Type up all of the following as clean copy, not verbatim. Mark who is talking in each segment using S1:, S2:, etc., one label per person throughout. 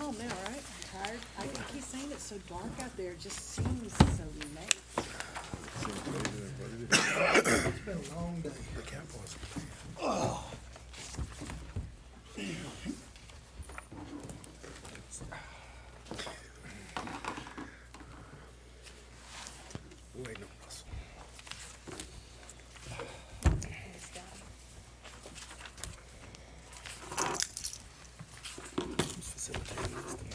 S1: home now, right? Tired? I keep saying it's so dark out there, it just seems so late.
S2: It's been a long day.
S3: Wait, no, Russell. Who's facilitating this thing?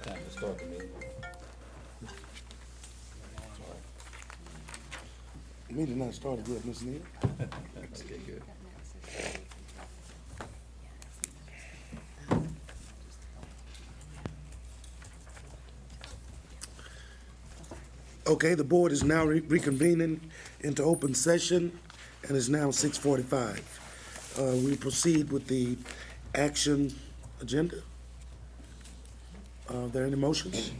S4: Time to start the meeting.
S3: Meeting not started yet, Miss Nita.
S4: Okay, good.
S3: Okay, the board is now reconvening into open session, and it's now 6:45. We proceed with the action agenda. Are there any motions?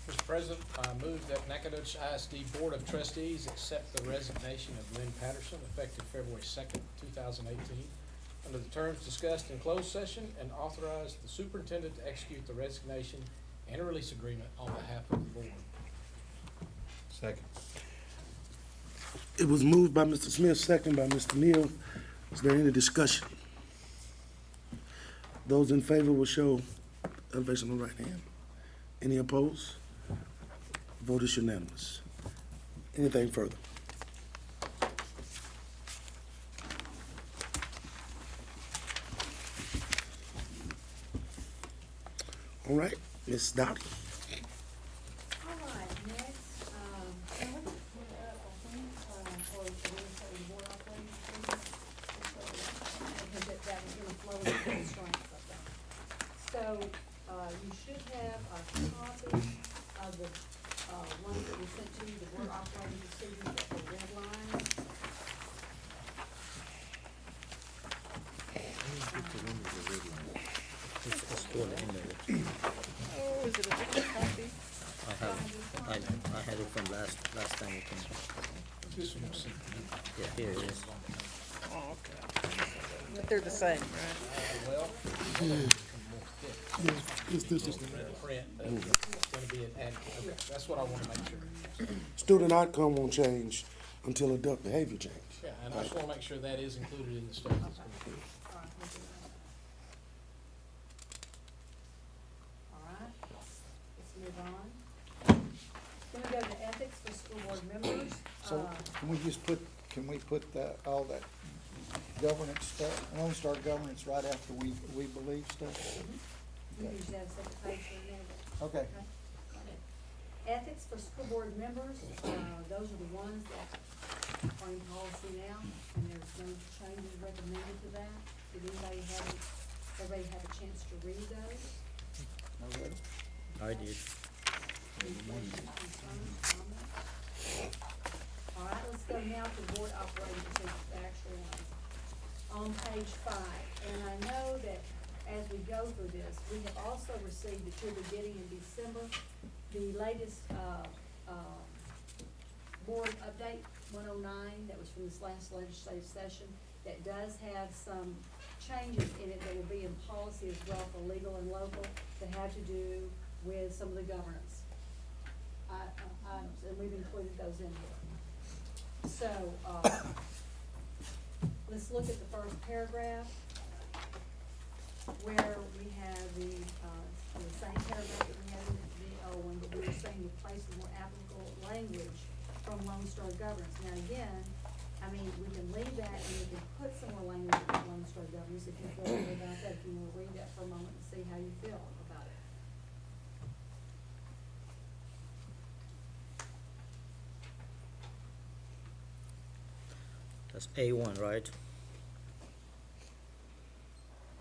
S5: Mr. President, I move that Nacogdoches ISD Board of Trustees accept the resignation of Lynn Patterson effective February 2nd, 2018, under the terms discussed in closed session, and authorize the superintendent to execute the resignation and release agreement on behalf of the board.
S4: Second.
S3: It was moved by Mr. Smith, second by Mr. Neal. Is there any discussion? Those in favor will show elevation on the right hand. Any opposed? Vote is unanimous. Anything further? All right, Ms. Dowdy.
S6: All right, next, can we put up, I think, or the board operating procedures? Because that was gonna flow into the strength of them. So, you should have a copy of the, ones that we sent to you, the board operating procedures that were red lines.
S1: Oh, is it a different copy?
S7: I had it from last time we came.
S5: This one was sent to me.
S7: Yeah, here it is.
S1: Oh, okay. But they're the same, right?
S5: Well,
S3: This is
S5: print, it's gonna be an ad, okay, that's what I wanna make sure.
S3: student outcome won't change until adult behavior change.
S5: Yeah, and I just wanna make sure that is included in the stuff that's gonna be.
S6: All right, we'll do that. All right, let's move on. Then we go to ethics for school board members.
S2: So can we put that, all that governance stuff, Lone Star governance right after we believe stuff?
S6: You usually have a separate page for a minute.
S2: Okay.
S6: Ethics for school board members, those are the ones that are in policy now, and there's no changes recommended to that. Did everybody have a chance to read those?
S2: Okay.
S7: I did.
S6: Any questions, concerns, comments? All right, let's go now to board operating procedures, the actual ones. On page 5, and I know that as we go through this, we have also received that you'll be getting in December the latest, board update 109 that was from this last legislative session that does have some changes in it that will be in policy as well for legal and local that have to do with some of the governance. items, and we've included those in here. So, let's look at the first paragraph, where we have the same paragraph that we had in the old one, but we were saying replace with more applicable language from Lone Star Governance. Now, again, I mean, we can leave that and we can put some more language from Lone Star Governance if you feel good about that, if you wanna read that for a moment and see how you feel about it.
S7: That's A1, right?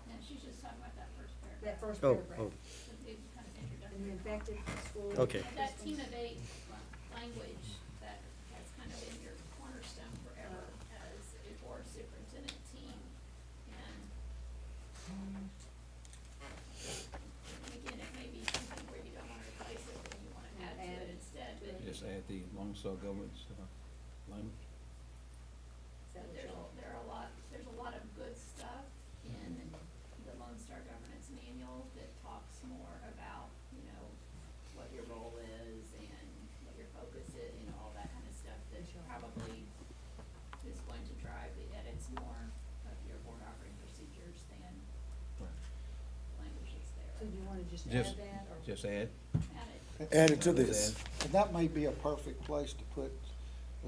S8: No, she's just talking about that first paragraph.
S6: That first
S7: Oh,
S6: paragraph.
S8: The big kind of
S6: And the
S8: introductory.
S6: infected school.
S7: Okay.
S8: That team of 8 language that has kind of been your cornerstone forever as a board superintendent team. And again, it may be something where you don't want to replace it, but you want to add to it instead, but
S4: Just add the Lone Star Governance language.
S6: Is that what
S8: there's a lot of good stuff in the Lone Star Governance Manual that talks more about, you know, what your role is and what your focus is, you know, all that kind of stuff that probably is going to drive the edits more of your board operating procedures than language that's
S6: So do
S8: there.
S6: you wanna just
S4: Just,
S6: add that, or?
S4: just add.
S8: Add it.
S3: Add it to this.
S2: And that may be a perfect place to put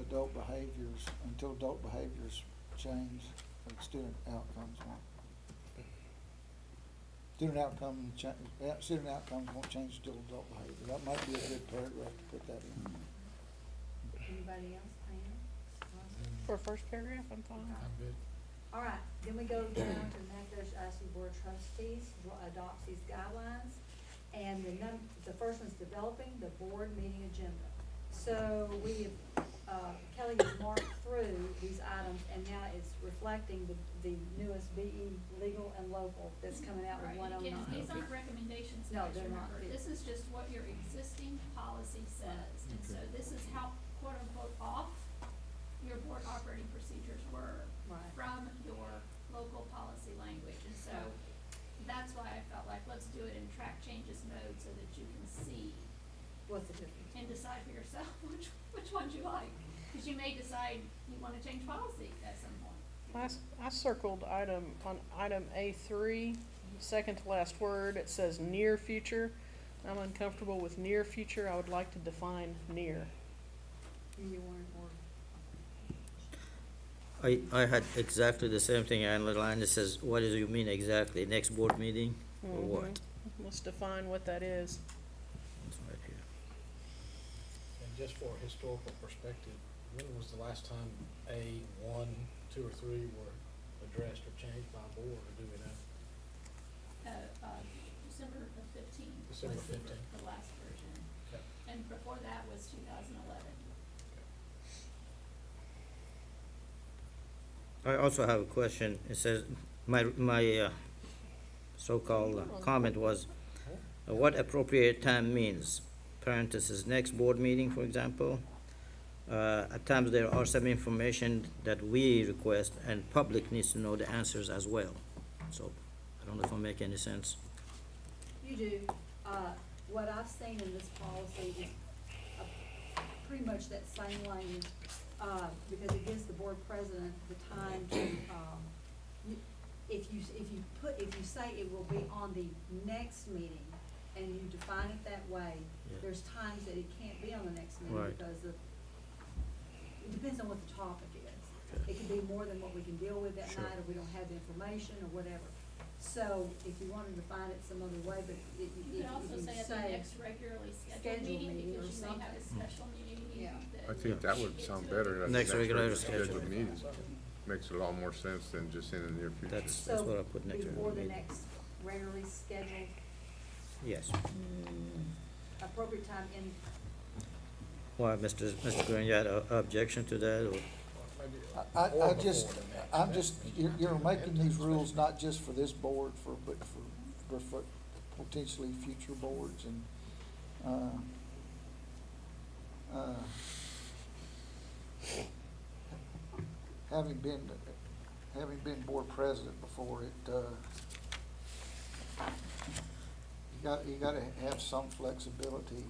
S2: adult behaviors, until adult behaviors change, like student outcomes won't. Student outcomes won't change till adult behavior. That might be a good paragraph to put that in.
S6: Anybody else, Pam?
S1: For first paragraph, I'm fine.
S5: I'm good.
S6: All right, then we go down to Nacogdoches ISD Board of Trustees adopts these guidelines. And the first one's developing the board meeting agenda. So we have, Kelly has marked through these items, and now it's reflecting the newest BE legal and local that's coming out with
S8: Right,
S6: one oh
S8: again,
S6: nine.
S8: these aren't recommendations,
S6: No,
S8: guys,
S6: they're not.
S8: remember, this is just what your existing policy says. And so this is how quote unquote off your board operating procedures were
S6: Right.
S8: from your local policy language. And so that's why I felt like, let's do it in track changes mode so that you can see
S6: What's the difference?
S8: and decide for yourself which ones you like. Because you may decide you want to change policy at some point.
S1: I circled on item A3, second to last word, it says near future. I'm uncomfortable with near future, I would like to define near.
S6: You weren't, or,
S7: I had exactly the same thing, and the line that says, what do you mean exactly, next board meeting, or what?
S1: Mhm. Let's define what that is.
S7: It's right here.
S5: And just for historical perspective, when was the last time A1, 2, or 3 were addressed or changed by a board, or do we know?
S8: December of 15.
S5: December
S8: was the-
S5: 15.
S8: The last version.
S5: Okay.
S8: And before that was 2011.
S7: I also have a question. It says, my so-called comment was, what appropriate time means? Parentheses, next board meeting, for example. At times there are some information that we request and public needs to know the answers as well. So, I don't know if I make any sense.
S6: you do, what I've seen in this policy is pretty much that same language, because it gives the board president the time to, if you say it will be on the next meeting, and you define it that way,
S7: Yeah.
S6: there's times that it can't be on the next meeting
S7: Right.
S6: because it depends on what the topic is.
S7: Okay.
S6: It could be more than what we can deal with that
S7: Sure.
S6: night, or we don't have the information, or whatever. So, if you wanted to define it some other way, but
S8: You could also say at the
S6: say,
S8: next regularly scheduled
S6: scheduled
S8: meeting,
S6: meeting or
S8: because you may have a
S6: something.
S8: special meeting
S6: Yeah.
S8: that.
S9: I think that would sound better. at the
S7: Next regular
S9: scheduled
S7: schedule.
S9: meeting. Makes a lot more sense than just in the near future.
S7: That's
S6: so
S7: what I put next
S6: before the
S7: meeting.
S6: next regularly scheduled
S7: Yes.
S6: appropriate time in,
S7: Why, Mr. Green, you had an objection to that, or?
S5: Maybe
S2: I
S5: or
S2: just,
S5: before the next.
S2: I'm just, you're making these rules not just for this board, but for potentially future boards, and, having been board president before, you gotta have some flexibility,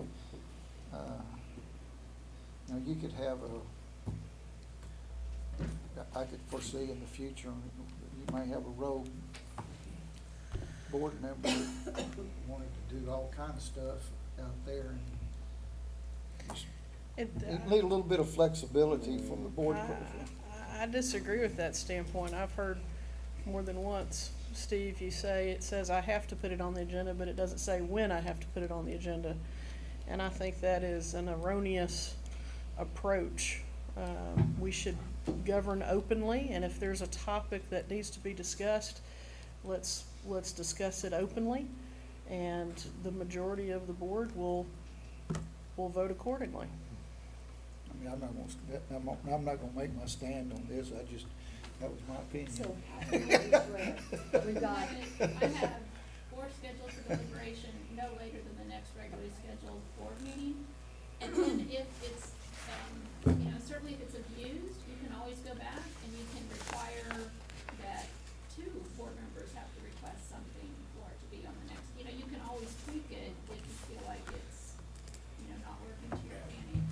S2: Now, you could have I could foresee in the future, you may have a rogue board member that wanted to do all kind of stuff out there, and
S1: It,
S2: it need a little bit of flexibility from the board.
S1: I disagree with that standpoint. I've heard more than once, Steve, you say, it says I have to put it on the agenda, but it doesn't say when I have to put it on the agenda. And I think that is an erroneous approach. We should govern openly, and if there's a topic that needs to be discussed, let's discuss it openly, and the majority of the board will vote accordingly.
S2: I mean, I'm not gonna make my stand on this, that was my opinion.
S6: So, we got,
S8: I have board scheduled for deliberation no later than the next regularly scheduled board meeting. And then if it's, certainly if it's abused, you can always go back and you can require that two board members have to request something for it to be on the next, you can always tweak it if you feel like it's, not working to your advantage.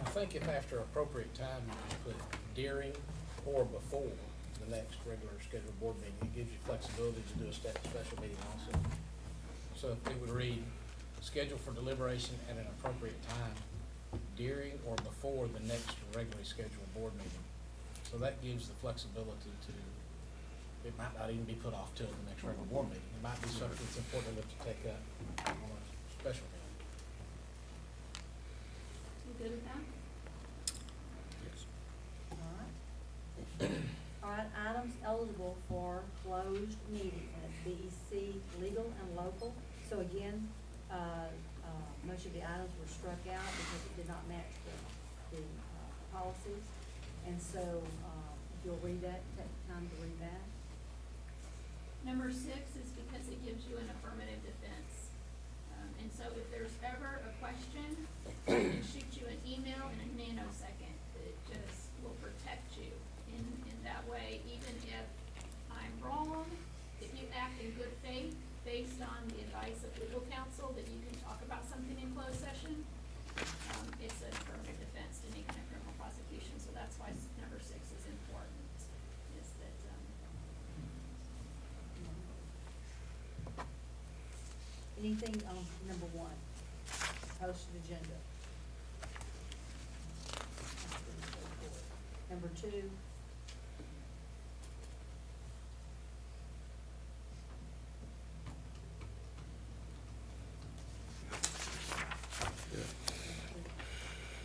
S5: I think if after appropriate time, you just put during or before the next regular scheduled board meeting, it gives you flexibility to do a special meeting also. So it would read, schedule for deliberation at an appropriate time during or before the next regularly scheduled board meeting. So that gives the flexibility to, it might not even be put off till the next regular board meeting. It might be something that's important enough to take up on a special meeting.
S8: You good with that?
S6: all right, items eligible for closed meeting, and it's BEC legal and local. So again, most of the items were struck out because it did not match the policies. And so, if you'll read that, take time to read that.
S8: Number 6 is because it gives you an affirmative defense. And so if there's ever a question, it can shoot you an email in a nanosecond that just will protect you. In that way, even if I'm wrong, if you act in good faith based on the advice of legal counsel that you can talk about something in closed session, it's an affirmative defense to any kind of criminal prosecution. So that's why number 6 is important, is that,
S6: Anything on number 1, posted agenda? Number 2,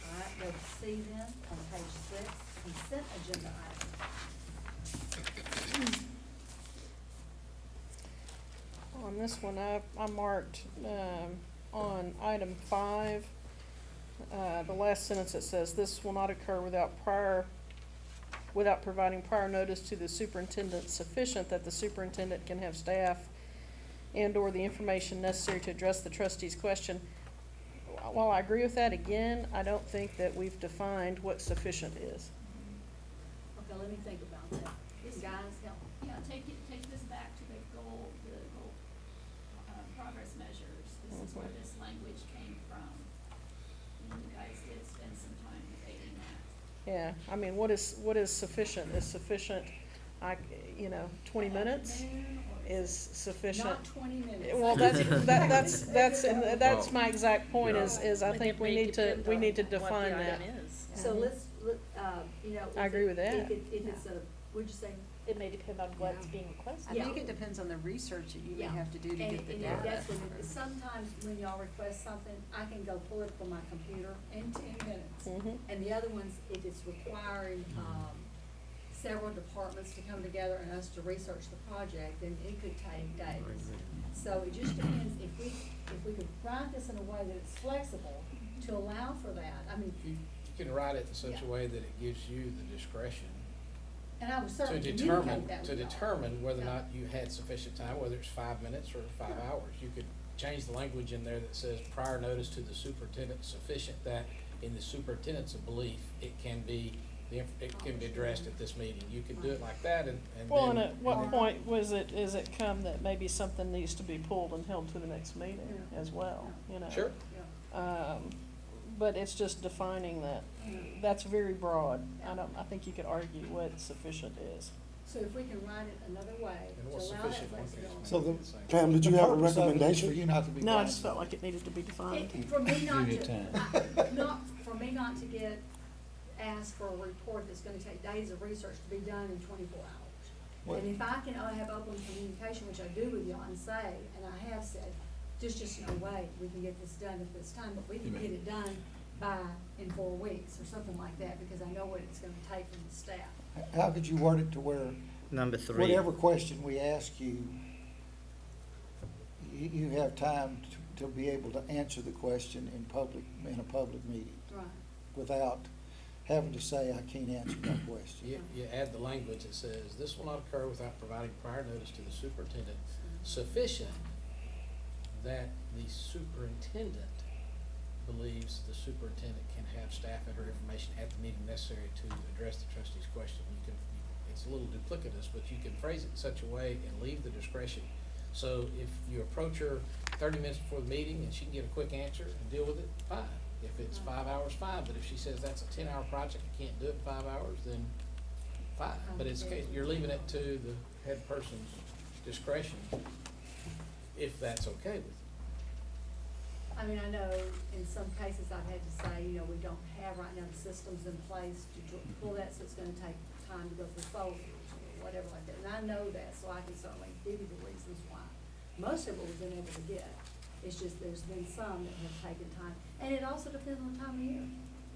S6: all right, go to C then, on page 6, consent agenda items.
S1: On this one, I marked, on item 5, the last sentence that says, this will not occur without providing prior notice to the superintendent sufficient that the superintendent can have staff and/or the information necessary to address the trustee's question. While I agree with that, again, I don't think that we've defined what sufficient is.
S6: Okay, let me think about that. Guys, help.
S8: yeah, take this back to the goal, progress measures. This is where this language came from. And you guys did spend some time debating that.
S1: Yeah, I mean, what is sufficient? Is sufficient, 20 minutes
S8: Noon, or
S1: is sufficient?
S6: Not 20 minutes.
S1: Well, that's my exact point is I think we need to define that.
S6: So let's,
S1: I agree with that.
S6: If it's a, would you say?
S10: It may depend on what's being requested.
S6: Yeah.
S11: I think it depends on the research that you may
S6: Yeah.
S11: have to do to
S6: And
S11: get the
S6: and
S11: data.
S6: that's when, sometimes when y'all request something, I can go pull it from my computer in 10 minutes.
S1: Mhm.
S6: And the other ones, if it's requiring, several departments to come together and us to research the project, then it could take days. So it just depends, if we could write this in a way that it's flexible to allow for that, I mean,
S5: You can write it in such
S6: Yeah.
S5: a way that it gives you the discretion
S6: and I would
S5: to
S6: certainly
S5: determine,
S6: communicate that with y'all.
S5: whether or
S6: Yeah.
S5: not you had sufficient time, whether it's 5 minutes or 5 hours. You could change the language in there that says prior notice to the superintendent sufficient that in the superintendent's belief, it can be addressed at this meeting. You could do it like that and then.
S1: Well, and at what point is it come that maybe something needs to be pulled and held to the next meeting as well,
S5: Sure.
S6: Yeah.
S1: But it's just defining that, that's very broad. I think you could argue what sufficient is.
S6: So if we can write it another way
S5: And
S6: to
S5: what's
S6: allow that
S5: sufficient one case
S6: flexibility.
S2: So the.
S3: Pam, did you have a
S2: the purpose of it is For
S3: recommendation?
S2: you not to be.
S1: No, I
S2: blamed.
S1: just felt like it needed to be defined.
S6: For me not
S4: Give you
S6: to,
S4: time.
S6: for me not to get asked for a report that's gonna take days of research to be done in 24 hours.
S2: What-
S6: And if I can have open communication, which I do with y'all, and say, and I have said, there's just no way we can get this done at this time, but we can get it done in 4 weeks or something like that, because I know what it's gonna take from the staff.
S2: How could you word it to where
S7: Number 3.
S2: whatever question we ask you, you have time to be able to answer the question in a public meeting,
S6: Right.
S2: without having to say, I can't answer that question.
S5: You add the language that says, this will not occur without providing prior notice to the superintendent sufficient that the superintendent believes the superintendent can have staff enter information at the meeting necessary to address the trustee's question. It's a little duplicitous, but you can phrase it in such a way and leave the discretion. So if you approach her 30 minutes before the meeting and she can get a quick answer and deal with it, fine. If it's 5 hours, fine, but if she says that's a 10-hour project, I can't do it in 5 hours, then fine. But you're leaving it to the head person's discretion, if that's okay with you.
S6: I mean, I know in some cases I've had to say, we don't have right now the systems in place to pull that, so it's gonna take time to go through folders or whatever like that. And I know that, so I can certainly give you the reasons why. Most of it we've been able to get. It's just there's been some that have taken time. And it also depends on the time of year.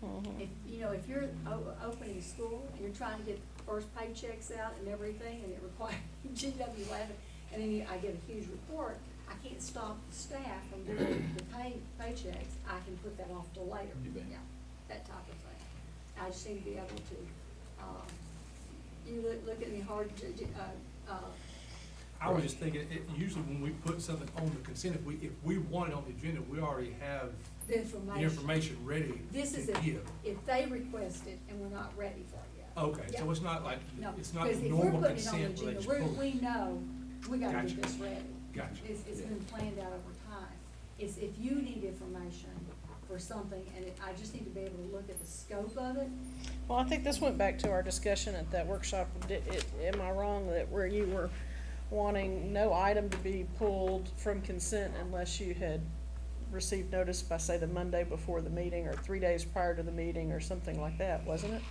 S1: Mhm.
S6: If you're opening school and you're trying to get first paychecks out and everything, and it requires GW11, and then I get a huge report, I can't stop the staff from doing the paychecks. I can put that off till later.
S4: You bet.
S6: Yeah, that type of thing. I just need to be able to, you look at me hard,
S12: I was just thinking, usually when we put something on the consent, if we want it on the agenda, we already have
S6: the
S12: the
S6: information.
S12: information ready
S6: This is
S12: to give.
S6: if they request it and we're not ready for it yet.
S12: Okay, so
S6: Yeah.
S12: it's not like,
S6: No,
S12: it's not
S6: because if we're
S12: normal
S6: putting it on the
S12: consent where they
S6: agenda,
S12: just pull it.
S6: we know, we gotta
S12: Gotcha.
S6: get this ready.
S12: Gotcha.
S6: It's
S12: Yeah.
S6: been planned out over time. It's if you need information for something, and I just need to be able to look at the scope of it.
S1: Well, I think this went back to our discussion at that workshop. Am I wrong that where you were wanting no item to be pulled from consent unless you had received notice by, say, the Monday before the meeting or 3 days prior to the meeting or something like that, wasn't it?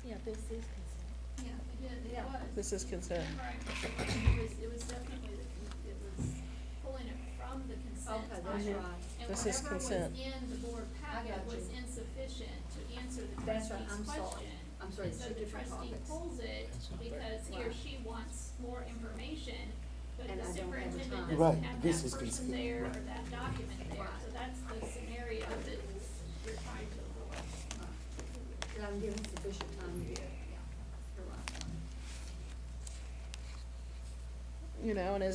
S10: Yeah, this is consent.
S8: Yeah, it
S6: Yeah.
S8: was.
S1: This is consent.
S8: Right, it was definitely, it was pulling it from the consent
S6: Okay, that's
S8: item.
S6: right.
S8: And
S1: This is
S8: whatever was
S1: consent.
S8: in the board packet
S6: got
S8: was
S6: you.
S8: insufficient to answer the
S6: That's right,
S8: trustee's
S6: I'm sorry.
S8: question.
S6: I'm sorry,
S8: And
S6: it's
S8: so
S6: two
S8: the
S6: different
S8: trustee
S6: topics.
S8: pulls it
S5: That's not fair.
S8: because he or
S6: Right.
S8: she wants more information, but
S6: And
S8: the
S6: I don't have the
S8: superintendent
S6: time.
S3: Right,
S8: doesn't have
S3: this
S8: that
S3: is
S8: person
S3: consent,
S8: there or
S3: right.
S8: that document there.
S6: Right.
S8: So that's the scenario that you're trying to avoid.
S6: And I'm giving sufficient time to get, yeah, you're right.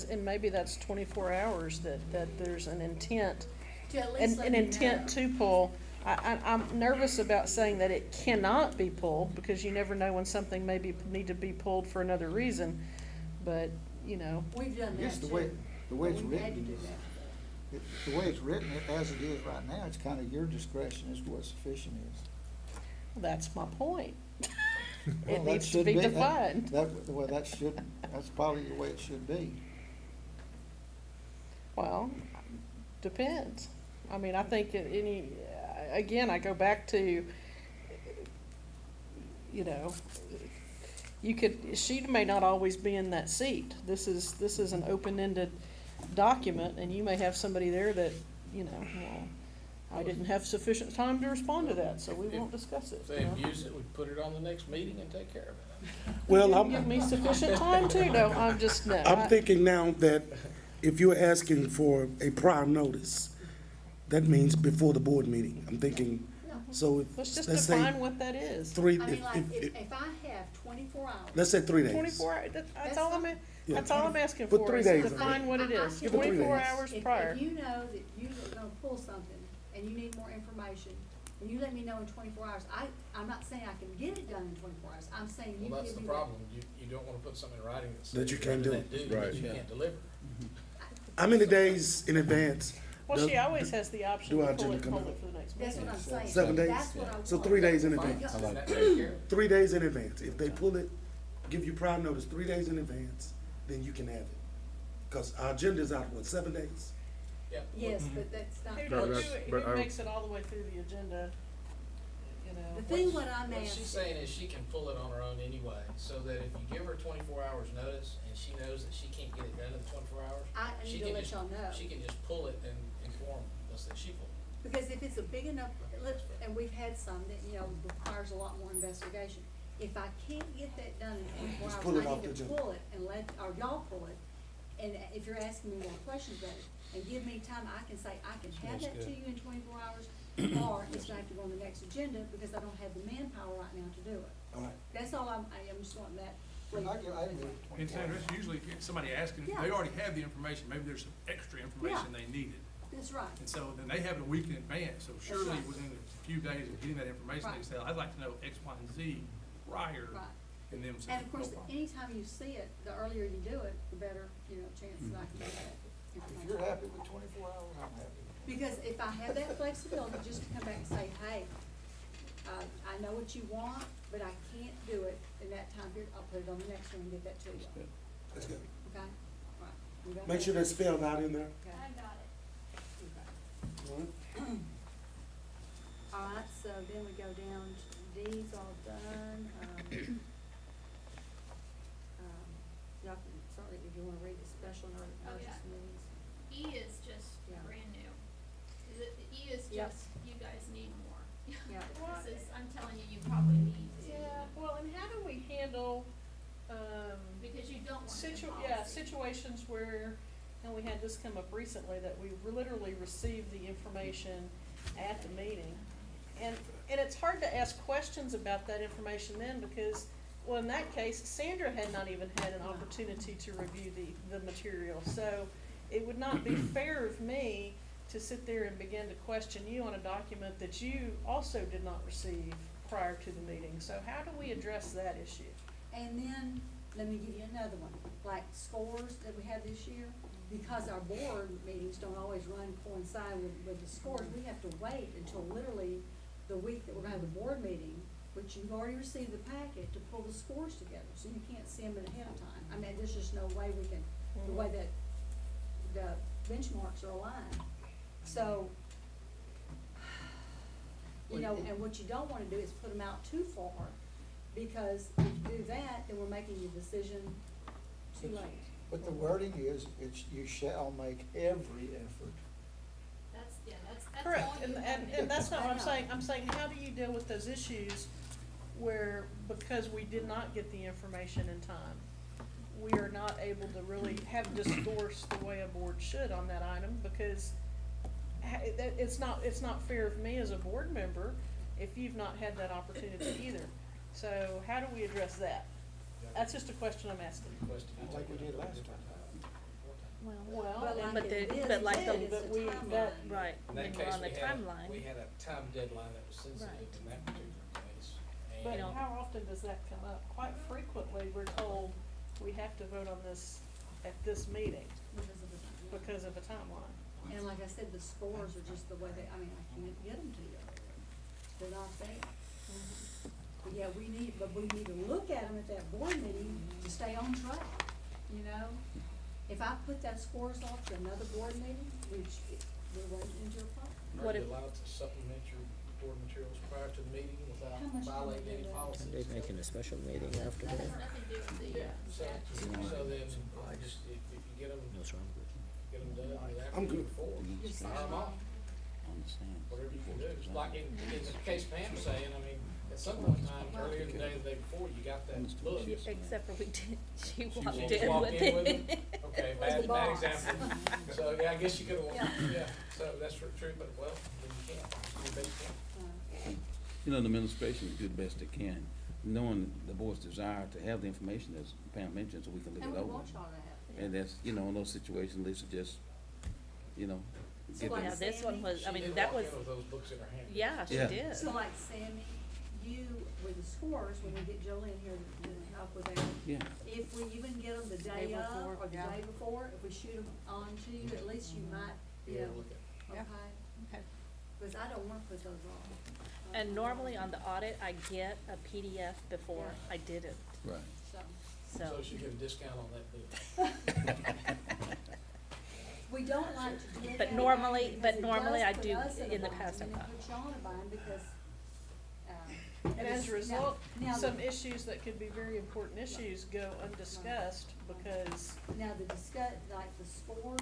S1: And maybe that's 24 hours that there's an intent,
S6: To at least let
S1: an
S6: me
S1: intent
S6: know.
S1: to pull. I'm nervous about saying that it cannot be pulled, because you never know when something may need to be pulled for another reason, but,
S6: We've done that
S2: Yes,
S6: too.
S2: the way it's
S6: We've had to
S2: written
S6: do
S2: is,
S6: that.
S2: the way it's written, as it is right now, it's kind of your discretion as to what sufficient is.
S1: that's my point.
S2: Well,
S1: It
S2: that
S1: needs to
S2: should
S1: be
S2: that-
S1: defined.
S2: That's probably the way it should be.
S1: Well, depends. I mean, I think again, I go back to, she may not always be in that seat. This is an open-ended document, and you may have somebody there that, well, I didn't have sufficient time to respond to that, so we won't discuss it.
S5: If they abuse it, we put it on the next meeting and take care of it.
S3: Well,
S1: You give me sufficient time too? No, I'm just, no.
S3: I'm thinking now that if you're asking for a prior notice, that means before the board meeting. I'm thinking, so if,
S1: Let's just
S3: let's say
S1: define what that is.
S3: 3,
S6: I mean, like, if I have 24 hours.
S3: let's say 3 days.
S1: 24 hours, that's all I'm,
S3: Yeah.
S1: that's all I'm asking
S3: Put
S1: for,
S3: 3
S1: is
S3: days on
S1: define
S3: it.
S1: what it is.
S6: Give it 3
S1: 24
S3: days.
S1: hours
S6: If
S1: prior.
S6: you know that you're gonna pull something and you need more information, and you let me know in 24 hours, I'm not saying I can get it done in 24 hours, I'm saying you
S5: Well,
S6: give
S5: that's
S6: me
S5: the
S6: that.
S5: problem. You don't wanna put something in writing that
S3: That
S5: says
S3: you
S5: you're
S3: can't
S5: under
S3: do.
S5: that due,
S9: Right.
S5: that you
S4: Yeah.
S5: can't deliver.
S3: How many days in advance
S1: Well, she always has the option
S3: Do
S1: to
S3: our
S1: pull
S3: agenda
S1: it,
S3: come
S1: hold
S3: out?
S1: it for the next
S6: That's
S1: meeting.
S6: what I'm saying.
S3: 7 days?
S6: That's what I want.
S3: So 3 days in
S6: If I
S3: advance.
S6: go-
S5: Does that take care of it?
S3: 3 days in advance. If they pull it, give you prior notice 3 days in advance, then you can have it. Cause our agenda's out, what, 7 days?
S5: Yeah.
S6: Yes, but that's not.
S1: Who,
S9: No,
S1: who,
S9: that's-
S1: who
S9: but I-
S1: makes it all the way through the agenda, you know?
S6: The thing what I'm
S5: What she's
S6: asking,
S5: saying is she can pull it on her own anyway, so that if you give her 24 hours notice and she knows that she can't get it done in the 24 hours,
S6: I
S5: she
S6: need to
S5: can
S6: let
S5: just,
S6: y'all know.
S5: she can just pull it and inform us that she pulled it.
S6: Because if it's a big enough, and we've had some that, you know, requires a lot more investigation. If I can't get that done in 24
S3: Just pull it
S6: hours, I
S3: off
S6: need
S3: the
S6: to
S3: agenda.
S6: pull it and let, or y'all pull it. And if you're asking me more questions about it, and give me time, I can say, I can have
S4: That's
S6: that to
S4: good.
S6: you in 24 hours, or it's gonna have to go on the next agenda because I don't have the manpower right now to do it.
S3: All right.
S6: That's all I'm just wanting that.
S2: I agree.
S12: And Sandra, it's usually if somebody asking,
S6: Yeah.
S12: they already have the information, maybe there's some extra information they needed.
S6: That's right.
S12: And so then they have it a week in advance, so surely
S6: right.
S12: within a few days of getting that information, they
S6: Right.
S12: say, I'd like to know X, Y, and Z prior.
S6: Right.
S12: And them say,
S6: And of course,
S12: no problem.
S6: anytime you see it, the earlier you do it, the better, you know, chance that I can get that
S2: If
S6: information.
S2: you're happy with 24 hours, I'm happy.
S6: Because if I have that flexibility, just to come back and say, hey, I know what you want, but I can't do it in that time period, I'll put it on the next one and get that to you,
S4: Good.
S3: That's good.
S6: okay? Right. We got
S3: Make
S6: that?
S3: sure that's spelled out in there.
S6: Okay.
S8: I got it.
S3: All right.
S6: All right, so then we go down to D's all done, y'all can, sorry, if you wanna read the special
S8: Oh,
S6: nurses
S8: yeah.
S6: meetings.
S8: E is just
S6: Yeah.
S8: brand new. The E is
S6: Yep.
S8: just, you guys need more.
S6: Yeah.
S8: This is, I'm telling you, you probably need to.
S1: Yeah, well, and how do we handle,
S8: Because you don't want it in
S1: yeah,
S8: policy.
S1: situations where, and we had this come up recently, that we literally received the information at the meeting. And it's hard to ask questions about that information then, because, well, in that case, Sandra had not even had an opportunity to review the material. So it would not be fair of me to sit there and begin to question you on a document that you also did not receive prior to the meeting. So how do we address that issue?
S6: And then, let me give you another one, like scores that we had this year, because our board meetings don't always coincide with the scores, we have to wait until literally the week that we're gonna have the board meeting, which you've already received the packet, to pull the scores together, so you can't see them ahead of time. I mean, there's just no way we can, the way that the benchmarks are aligned. So, you know, and what you don't wanna do is put them out too far, because if you do that, then we're making the decision too late.
S2: But the wording is, you shall make every effort.
S8: That's
S1: Correct,
S8: all
S1: and,
S8: you
S1: and,
S8: have.
S1: and that's not what I'm
S6: I know.
S1: saying, I'm saying, how do you deal with those issues where, because we did not get the information in time, we are not able to really have discourse the way a board should on that item, because it's not fair of me as a board member if you've not had that opportunity either. So how do we address that? That's just a question I'm asking.
S5: Question you
S2: Like we
S5: take
S2: did
S5: up
S2: last
S5: to
S2: time.
S1: Well,
S6: But
S1: and-
S6: like it is,
S10: but like
S6: it
S10: the-
S6: is
S1: but
S6: a
S1: we-
S6: timeline.
S1: that-
S10: Right,
S5: In
S10: when
S5: that
S10: you're
S5: case,
S10: on the
S5: we
S10: timeline.
S5: had a time deadline that was sensitive
S10: Right.
S5: in that particular case.
S1: But
S5: And
S10: know.
S1: how often does that come up? Quite frequently, we're told we have to vote on this at this meeting
S6: Because of the time.
S1: because of a timeline.
S6: And like I said, the scores are just the way they, I mean, I can't get them to you. They're not there. But yeah, we need to look at them at that board meeting to stay on track, you know? If I put that scores off to another board meeting, which we're running into a problem.
S5: are
S10: What
S5: you
S10: if-
S5: allowed to supplement your board materials prior to the meeting without
S6: How much can we
S5: violating
S6: do
S5: any
S6: that?
S5: policies?
S7: They're making a special meeting after
S8: That
S7: that.
S8: has nothing to do with the
S5: So,
S8: statute.
S5: so then, just, if you get them,
S7: What's wrong with
S5: get them done after
S3: I'm good.
S5: before,
S6: Just
S5: fire them off, whatever you can do. Just like in the case Pam's saying, I mean, at some point in time, earlier the day, the day before, you got that look.
S10: Except for we did, she
S5: She
S10: walked
S5: just
S10: in
S5: walked
S10: with
S5: in with
S10: it.
S5: it? Okay,
S6: Was the
S5: bad
S6: boss.
S5: example. So, yeah, I guess you could've,
S6: Yeah.
S5: yeah, so that's true, but well, then you can't, you bet you can't.
S4: You know, the administration do the best they can, knowing the board's desire to have the information, as Pam mentioned, so we can look
S6: And
S4: it
S6: we
S4: over.
S6: want y'all to have it.
S4: And that's, you know, in those situations, Lisa just, you know,
S6: So
S4: get
S6: like
S10: Yeah,
S4: them.
S10: this one was, I
S5: She
S10: mean,
S5: did
S10: that
S5: walk
S10: was,
S5: in with those books in her hand.
S10: yeah, she
S4: Yeah.
S10: did.
S6: So like Sammy, you, with the scores, when we get Jolene here to help with that,
S4: Yeah,
S6: if we even get them the day
S10: Day
S6: of
S10: before,
S6: or the
S10: yeah.
S6: day before, if we shoot them on to you, at least you might be
S5: Yeah,
S6: able,
S5: look at,
S11: Yeah.
S6: okay?
S11: Okay.
S6: Because I don't wanna put those on.
S10: And normally on the audit, I get a PDF before. I didn't,
S4: Right.
S6: So,
S10: so.
S5: So she get a discount on that bill.
S6: we don't like to do that.
S10: But normally-
S6: because
S10: but
S6: it
S10: normally
S6: does
S10: I
S6: put
S10: do
S6: us a
S10: in the
S6: bind,
S10: past
S6: and
S10: I've
S6: it puts you on a bind because,
S1: And as a result,
S6: now
S1: some
S6: the-
S1: issues that could be very important issues go undiscussed because,
S6: Now, the like the scores,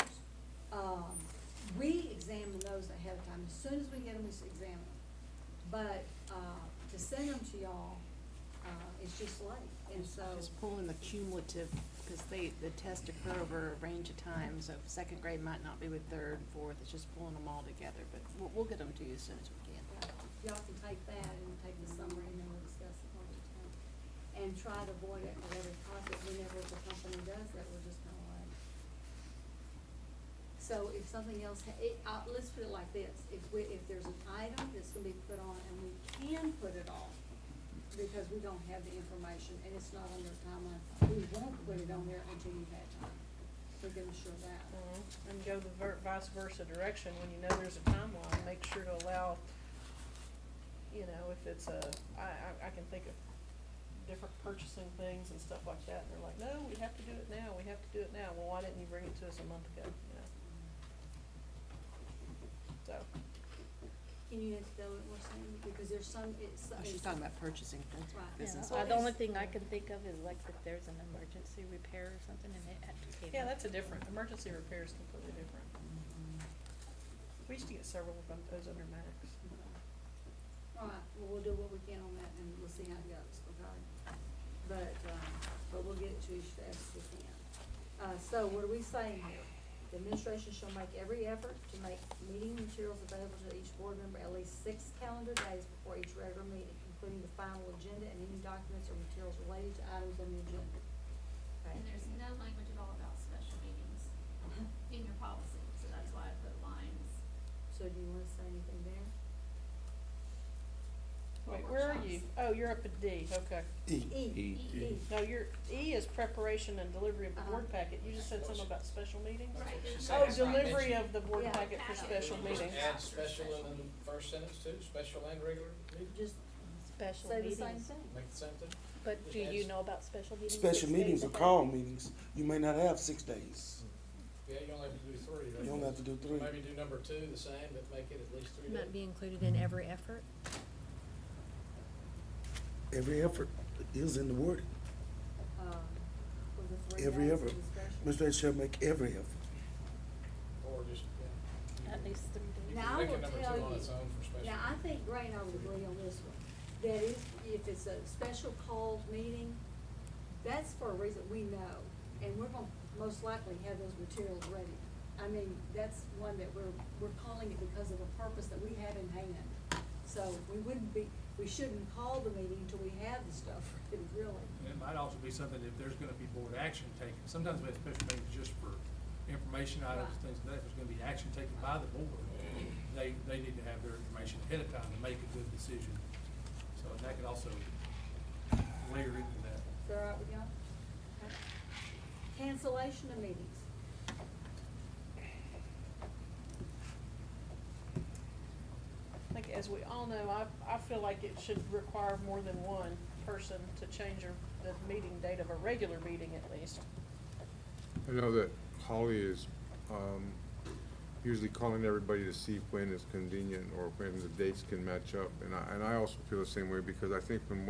S6: we examine those ahead of time. As soon as we get them, we examine them. But, to send them to y'all, it's just late, and so.
S11: Just pulling the cumulative, because they test occur over a range of times, so second grade might not be with third, fourth, it's just pulling them all together, but we'll get them to you as soon as we can.
S6: Y'all can take that and take the summary and then we'll discuss it more detail. And try to avoid it at every cost, but whenever the company does that, we're just kinda like. So if something else, let's put it like this, if there's an item that's gonna be put on and we can put it off because we don't have the information and it's not on their timeline, we won't put it on there until you've had time. We can assure that.
S1: and go the vice versa direction, when you know there's a timeline, make sure to allow, you know, if it's I can think of different purchasing things and stuff like that, and they're like, no, we have to do it now, we have to do it now. Well, why didn't you bring it to us a month ago, you know? So,
S6: Can you go what we're saying? Because there's some, it's.
S11: Oh, she's talking about purchasing things.
S6: Right.
S11: Business.
S6: Yeah.
S10: The only thing I can think of is like if there's an emergency repair or something and it had to pay.
S1: yeah, that's a different, emergency repair is completely different. We used to get several of those under Max.
S6: All right, well, we'll do what we can on that and we'll see how it goes, okay? But we'll get it to you as fast as we can. So what are we saying here? The administration shall make every effort to make meeting materials available to each board member at least 6 calendar days before each regular meeting, including the final agenda and any documents or materials related to items on the agenda. Okay?
S8: And there's no language at all about special meetings in your policy, so that's why I put lines.
S6: So do you wanna say anything there?
S1: Wait, where are you? Oh, you're up at D, okay.
S6: E.
S4: E.
S1: No, E is preparation and delivery of the board
S6: Uh-huh.
S1: packet. You just said something about special meetings?
S8: Right, there's
S5: She
S8: no.
S1: Oh,
S5: said-
S1: delivery of the board
S6: Yeah.
S1: packet for special
S8: Just
S1: meetings.
S5: Add special in the first sentence too, special and regular meeting,
S6: Just
S10: Special
S6: say the same
S10: meetings.
S6: thing.
S5: make the same thing?
S10: But do you know about special meetings?
S3: Special
S10: 6
S3: meetings
S10: days
S3: are
S10: ahead?
S3: call meetings. You may not have 6 days.
S5: Yeah, you only have to do 3, right?
S3: You only have to do 3.
S5: Maybe do number 2 the same, but make it at least 3 days.
S10: Not be included in every effort?
S3: Every effort is in the wording.
S6: For the 3
S3: Every
S6: days of
S3: effort.
S6: discussion.
S3: Administration shall make every effort.
S5: Or just, yeah.
S10: At least 3 days?
S5: You
S6: Now,
S5: can
S6: I
S5: make it
S6: will
S5: number
S6: tell
S5: 2 on
S6: you-
S5: its own for special.
S6: Now, I think Gray and I would agree on this one, that if it's a special called meeting, that's for a reason we know, and we're gonna most likely have those materials ready. I mean, that's one that we're calling it because of a purpose that we have in hand. So we shouldn't call the meeting until we have the stuff ready, really.
S12: And it might also be something if there's gonna be board action taken. Sometimes we have special meetings just for information items,
S6: Right.
S12: things like that. If there's gonna be action taken by the board, they need to have their information ahead of time to make a good decision. So that could also layer into that.
S6: Is that all right with y'all? Okay. Cancellation of meetings.
S1: I think as we all know, I feel like it should require more than one person to change the meeting date of a regular meeting at least.
S9: I know that Holly is, usually calling everybody to see when it's convenient or when the dates can match up. And I also feel the same way because I think when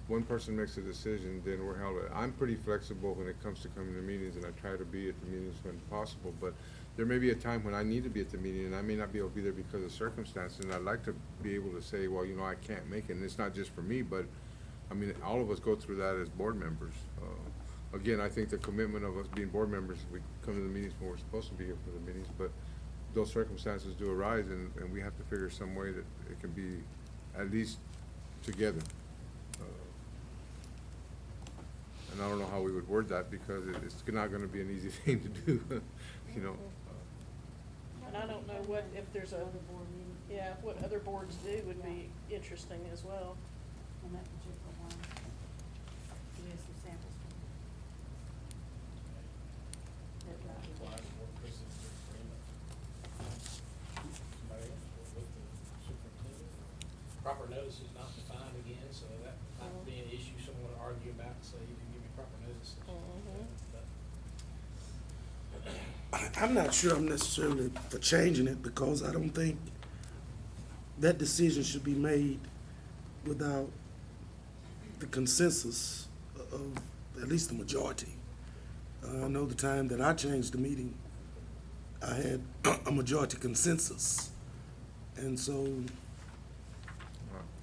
S9: one person makes a decision, then we're held. I'm pretty flexible when it comes to coming to meetings and I try to be at the meetings when possible, but there may be a time when I need to be at the meeting and I may not be able to be there because of circumstances, and I'd like to be able to say, well, you know, I can't make it, and it's not just for me, but, I mean, all of us go through that as board members. Again, I think the commitment of us being board members, we come to the meetings when we're supposed to be here for the meetings, but those circumstances do arise, and we have to figure some way that it can be at least together. And I don't know how we would word that, because it's not gonna be an easy thing to do, you know.
S1: And I don't know if there's
S6: Other board meeting
S1: yeah, what other boards do would be interesting as well.
S6: on that particular one. We have some samples.
S5: proper notice is not defined again, so that might be an issue someone would argue about, say you didn't give me proper notice. But
S3: I'm not sure I'm necessarily for changing it, because I don't think that decision should be made without the consensus of at least the majority. I know the time that I changed the meeting, I had a majority consensus. And so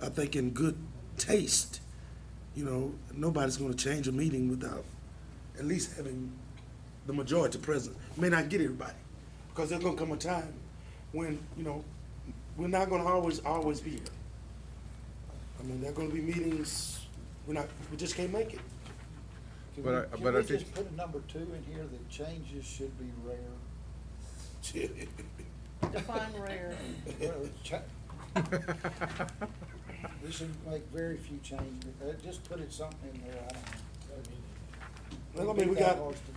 S3: I think in good taste, you know, nobody's gonna change a meeting without at least having the majority present. May not get everybody, because there's gonna come a time when, you know, we're not gonna always be here. I mean, there are gonna be meetings, we just can't make it.
S2: Can
S9: But
S2: we-
S9: I-
S2: can
S9: but I
S2: we
S9: think-
S2: just put a number 2 in here that changes should be rare?
S1: Define rare.
S2: Well, we should make very few changes, just put it something in there, I don't know.
S3: Well, I mean,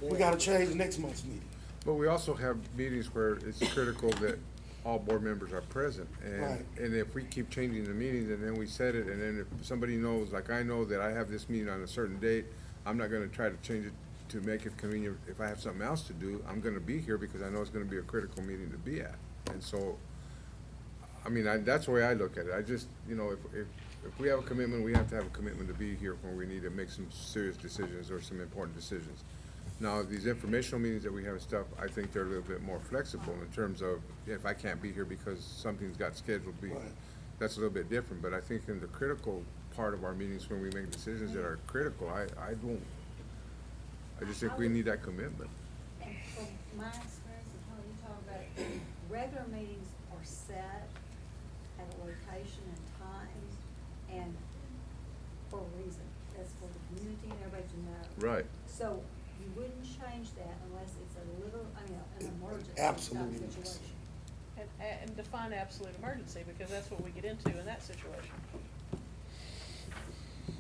S3: we gotta change next month's meeting.
S9: But we also have meetings where it's critical that all board members are present.
S3: Right.
S9: And if we keep changing the meetings and then we set it, and then if somebody knows, like I know that I have this meeting on a certain date, I'm not gonna try to change it to make it convenient. If I have something else to do, I'm gonna be here because I know it's gonna be a critical meeting to be at. And so, I mean, that's the way I look at it. I just, you know, if we have a commitment, we have to have a commitment to be here when we need to make some serious decisions or some important decisions. Now, these informational meetings that we have and stuff, I think they're a little bit more flexible in terms of if I can't be here because something's got scheduled,
S3: Right.
S9: that's a little bit different. But I think in the critical part of our meetings, when we make decisions that are critical, I just think we need that commitment.
S6: And from my experience, and how you talk about it, regular meetings are set at a location and times, and for a reason. That's for the community and everybody to know.
S9: Right.
S6: So you wouldn't change that unless it's a little, an emergency type
S3: Absolute
S6: situation.
S1: And define absolute emergency, because that's what we get into in that situation.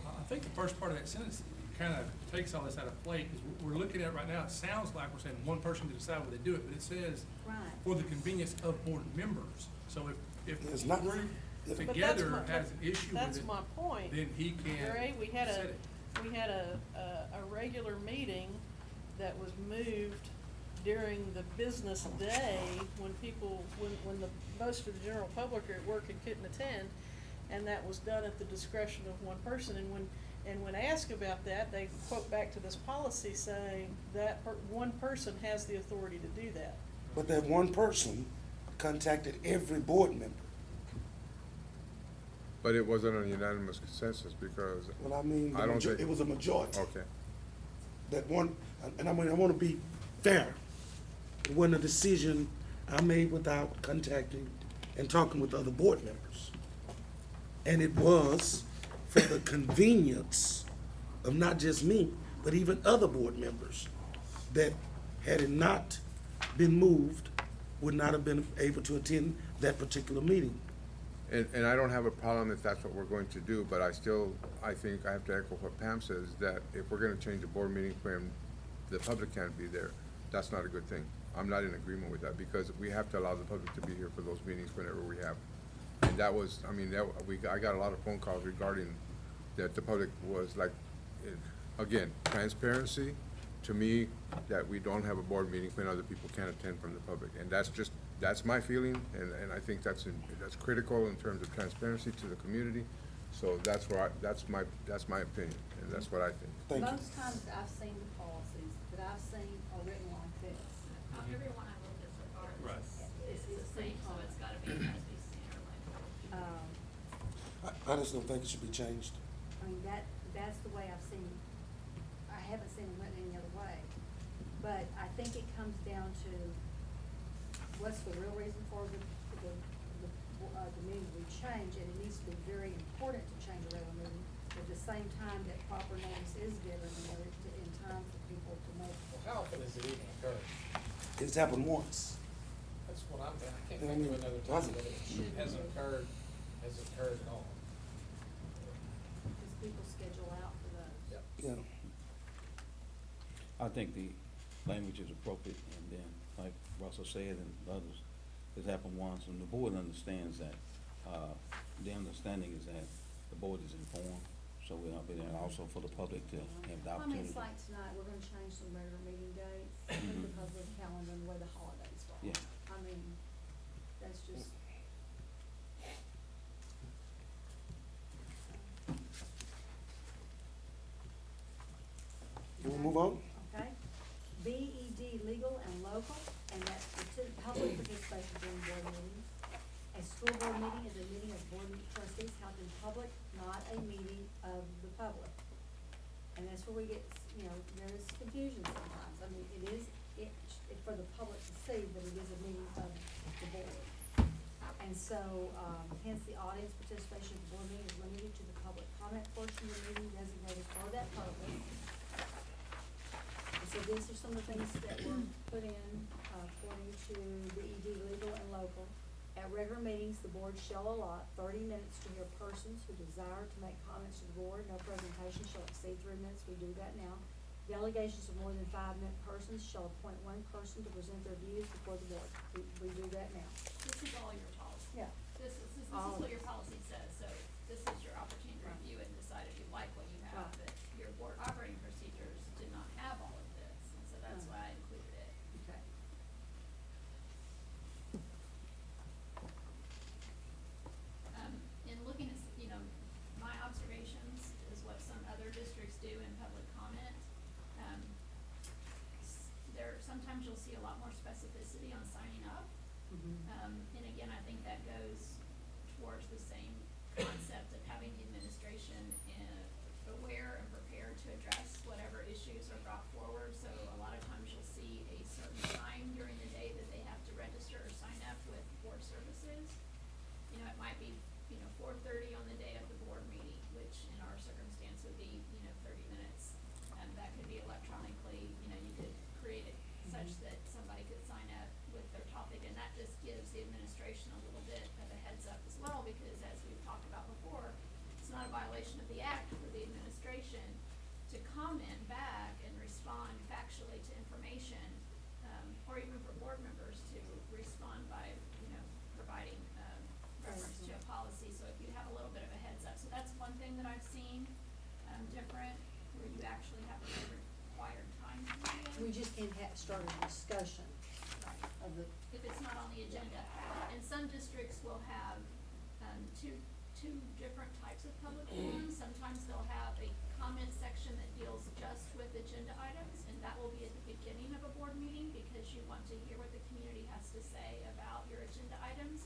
S12: I think the first part of that sentence kind of takes all this out of play, because we're looking at it right now, it sounds like we're saying one person can decide when they do it, but it says
S6: Right.
S12: for the convenience of board members. So if
S3: It's
S12: the
S3: not-
S12: group
S1: But that's
S12: together
S1: my-
S12: has an issue with
S1: That's
S12: it,
S1: my point.
S12: then he can
S1: Gary, we had
S12: set it.
S1: a regular meeting that was moved during the business day when most of the general public are at work and couldn't attend, and that was done at the discretion of one person. And when asked about that, they quote back to this policy saying that one person has the authority to do that.
S3: But that one person contacted every board member.
S9: But it wasn't a unanimous consensus because,
S3: Well, I mean,
S9: I don't think-
S3: it was a majority.
S9: okay.
S3: That one, and I mean, I wanna be fair. It wasn't a decision I made without contacting and talking with other board members. And it was for the convenience of not just me, but even other board members, that had it not been moved, would not have been able to attend that particular meeting.
S9: And I don't have a problem if that's what we're going to do, but I think I have to echo what Pam says, that if we're gonna change a board meeting when the public can't be there, that's not a good thing. I'm not in agreement with that, because we have to allow the public to be here for those meetings whenever we have. And that was, I mean, I got a lot of phone calls regarding that the public was like, again, transparency, to me, that we don't have a board meeting when other people can't attend from the public. And that's my feeling, and I think that's critical in terms of transparency to the community. So that's my opinion, and that's what I think.
S3: Thank you.
S6: Most times I've seen the policies that I've seen are written like this.
S8: Everyone I looked at so far
S12: Right.
S8: is the same, so it's gotta be, it has to be standard language.
S3: I just don't think it should be changed.
S6: I mean, that's the way I've seen, I haven't seen it written any other way. But I think it comes down to what's the real reason for the meeting to be changed, and it needs to be very important to change a regular meeting. At the same time, that proper notice is given in time for people to make.
S5: Well, how often does it even occur?
S3: It's happened once.
S5: That's what I can't
S3: Yeah, I
S5: think of
S3: mean,
S5: another
S3: does
S5: time
S3: it?
S5: that it hasn't occurred at all.
S6: Because people schedule out for those.
S3: Yeah.
S4: I think the language is appropriate, and then, like Russell said and others, it's happened once, and the board understands that. the understanding is that the board is informed, so we'll be there, and also for the public to have the opportunity.
S6: Comments like tonight, we're gonna change some regular meeting dates because of the calendar and the way the holidays fall.
S4: Yeah.
S6: I mean, that's just.
S3: You wanna move on?
S6: Okay. BED, legal and local, and that's public participation during board meetings. A school board meeting is a meeting of board of trustees held in public, not a meeting of the public. And that's where we get, you know, there is confusion sometimes. I mean, it is, for the public to see, but it is a meeting of the board. And so, hence the audience participation of the board meeting is limited to the public comment portion of the meeting designated for that purpose. And so these are some of the things that were put in, according to BED, legal and local. At regular meetings, the board shall allot 30 minutes to hear persons who desire to make comments to the board. No presentation shall exceed 3 minutes. We do that now. Delegations of more than 5 persons shall appoint one person to present their views before the board. We do that now.
S8: This is all your policy.
S6: Yeah.
S8: This is
S6: All of
S8: what your
S6: it.
S8: policy says, so this is your opportunity to
S6: Right.
S8: review it and decide if you like what you have,
S6: Right.
S8: but your board operating procedures did not have all of this, and so that's
S6: Right.
S8: why I included it.
S6: Okay.
S8: In looking at, my observations is what some other districts do in public comment. Sometimes you'll see a lot more specificity on signing up. And again, I think that goes towards the same concept of having the administration aware and prepared to address whatever issues are brought forward. So a lot of times you'll see a certain time during the day that they have to register or sign up with board services. It might be, 4:30 on the day of the board meeting, which in our circumstance would be, 30 minutes. And that could be electronically, you could create it such that somebody could sign up with their topic, and that just gives the administration a little bit of a heads up as well, because as we've talked about before, it's not a violation of the act for the administration to comment back and respond factually to information, or even for board members to respond by, providing, reference to a policy, so if you have a little bit of a heads up. So that's one thing that I've seen, different, where you actually have a required time period.
S6: We just can't start a discussion
S8: Right.
S6: of the,
S8: If it's not on the agenda. And some districts will have, two different types of public forums. Sometimes they'll have a comment section that deals just with agenda items, and that will be at the beginning of a board meeting, because you want to hear what the community has to say about your agenda items.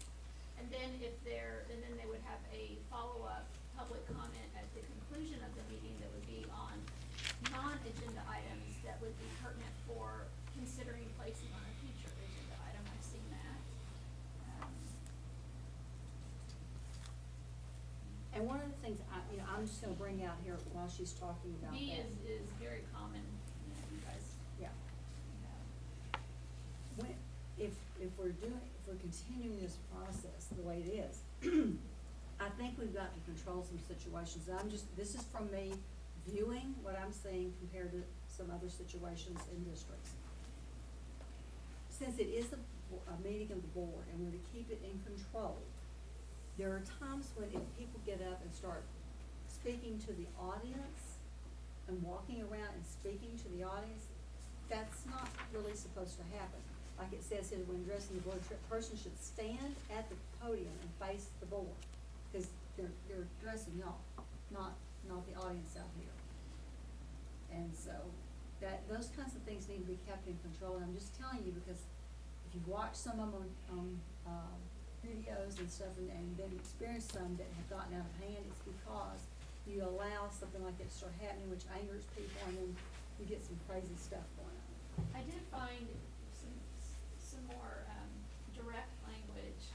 S8: And then and then they would have a follow-up public comment at the conclusion of the meeting that would be on non-agenda items that would be pertinent for considering placing on a future agenda item. I've seen that.
S6: and one of the things I'm just gonna bring out here while she's talking about that.
S8: B is very common, you guys
S6: Yeah.
S8: have.
S6: If we're continuing this process the way it is, I think we've got to control some situations. And this is from me viewing what I'm seeing compared to some other situations in districts. Since it is a meeting of the board and we're to keep it in control, there are times when if people get up and start speaking to the audience and walking around and speaking to the audience, that's not really supposed to happen. Like it says here, when addressing the board, person should stand at the podium and face the board, because they're addressing y'all, not the audience out here. And so, those kinds of things need to be kept in control, and I'm just telling you, because if you've watched some of them on videos and stuff, and then experienced some that have gotten out of hand, it's because you allow something like that to start happening, which angers people, and then you get some crazy stuff going on.
S8: I did find some more, direct language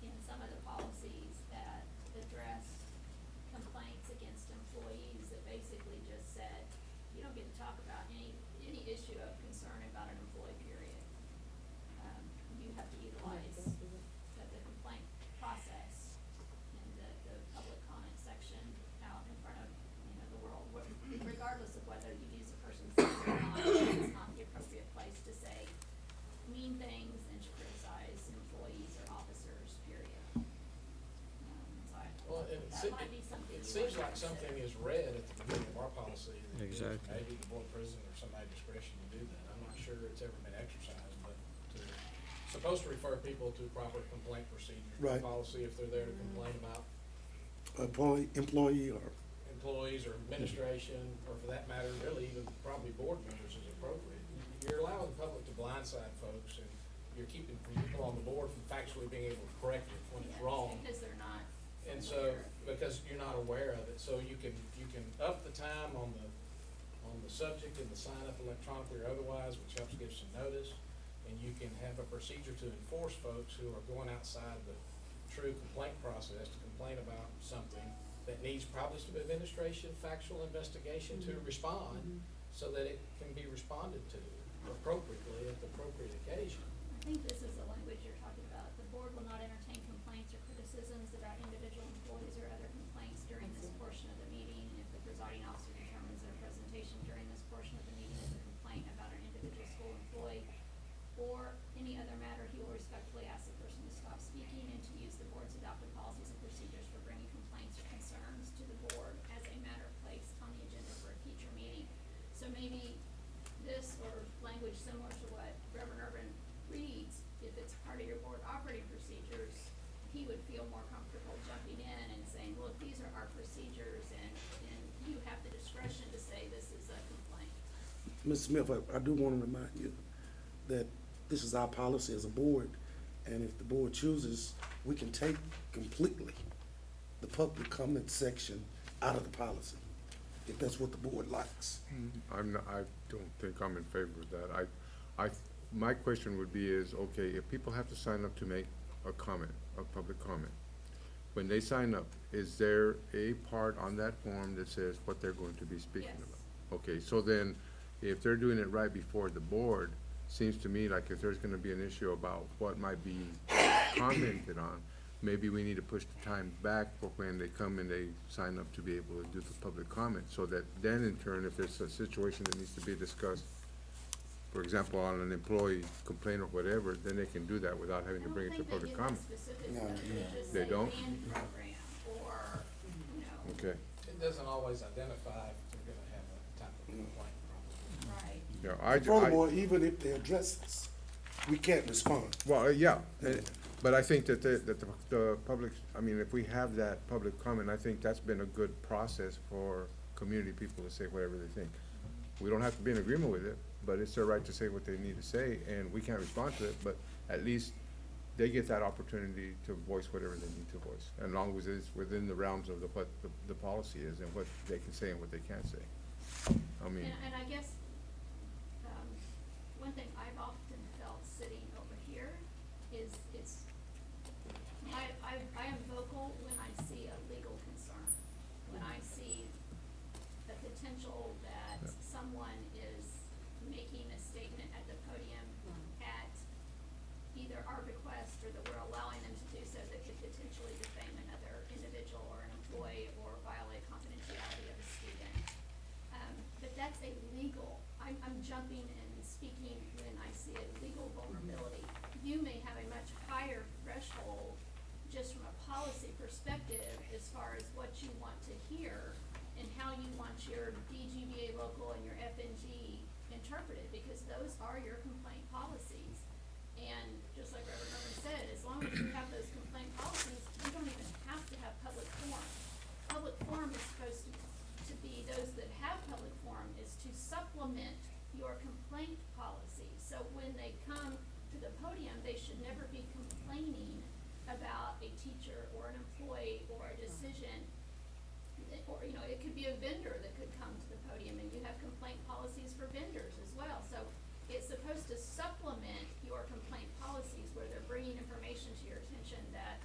S8: in some of the policies that addressed complaints against employees that basically just said, you don't get to talk about any issue of concern about an employee, period. You have to utilize the complaint process and the public comment section out in front of, the world, regardless of whether you use a person's name or not. It's not the appropriate place to say mean things and to criticize
S5: something is read at the beginning of our policy, that gives
S7: Exactly.
S5: maybe the board president or somebody discretion to do that. I'm not sure it's ever been exercised, but supposed to refer people to proper complaint procedures.
S3: Right.
S5: Policy if they're there to complain about
S3: Employee or,
S5: employees or administration, or for that matter, really even probably board members is appropriate. You're allowing the public to blindside folks, and you're keeping people on the board from factually being able to correct it when it's
S8: Yes,
S5: wrong.
S8: because they're not.
S5: And so, because you're not aware of it, so you can up the time on the subject and the sign up electronically or otherwise, which helps give some notice. And you can have a procedure to enforce folks who are going outside the true complaint process to complain about something that needs probably some administration, factual investigation to respond, so that it can be responded to appropriately at the appropriate occasion.
S8: I think this is the language you're talking about. The board will not entertain complaints or criticisms about individual employees or other complaints during this portion of the meeting. If the presiding officer determines that a presentation during this portion of the meeting is a complaint about an individual school employee or any other matter, he will respectfully ask the person to stop speaking and to use the board's adopted policies and procedures for bringing complaints or concerns to the board as a matter placed on the agenda for a future meeting. So maybe this or language similar to what Reverend Urban reads, if it's part of your board operating procedures, he would feel more comfortable jumping in and saying, look, these are our procedures, and you have the discretion to say this is a complaint.
S3: Ms. Smith, I do want to remind you that this is our policy as a board, and if the board chooses, we can take completely the public comment section out of the policy, if that's what the board likes.
S9: I don't think I'm in favor of that. My question would be is, okay, if people have to sign up to make a comment, a public comment, when they sign up, is there a part on that form that says what they're going to be speaking
S8: Yes.
S9: about? Okay, so then, if they're doing it right before the board, seems to me like if there's gonna be an issue about what might be commented on, maybe we need to push the time back for when they come and they sign up to be able to do the public comment, so that then in turn, if there's a situation that needs to be discussed, for example, on an employee complaint or whatever, then they can do that without having to bring it to public comment.
S8: I don't think they give
S3: No,
S8: that specific,
S3: no.
S8: they just
S9: They
S8: say
S9: don't?
S8: band program, or, you know,
S9: Okay,
S5: It doesn't always identify if they're gonna have a type of complaint problem.
S8: right.
S9: yeah,
S3: Furthermore, even if they address us, we can't respond.
S9: well, yeah, but I think that the public, I mean, if we have that public comment, I think that's been a good process for community people to say whatever they think. We don't have to be in agreement with it, but it's their right to say what they need to say, and we can't respond to it, but at least they get that opportunity to voice whatever they need to voice, as long as it's within the realms of what the policy is and what they can say and what they can't say. I mean,
S8: And I guess, one thing I've often felt sitting over here is I am vocal when I see a legal concern. When I see the potential that someone is making a statement at the podium at either our request or that we're allowing them to do so that could potentially defame another individual or an employee or violate confidentiality of a student. But that's a legal, I'm jumping and speaking when I see a legal vulnerability. You may have a much higher threshold just from a policy perspective as far as what you want to hear and how you want your DGBA local and your FNG interpreted, because those are your complaint policies. And just like Reverend Urban said, as long as you have those complaint policies, you don't even have to have public forum. Public forum is supposed to be, those that have public forum is to supplement your complaint policy. So when they come to the podium, they should never be complaining about a teacher or an employee or a decision. Or, you know, it could be a vendor that could come to the podium, and you have complaint policies for vendors as well. So it's supposed to supplement your complaint policies where they're bringing information to your attention that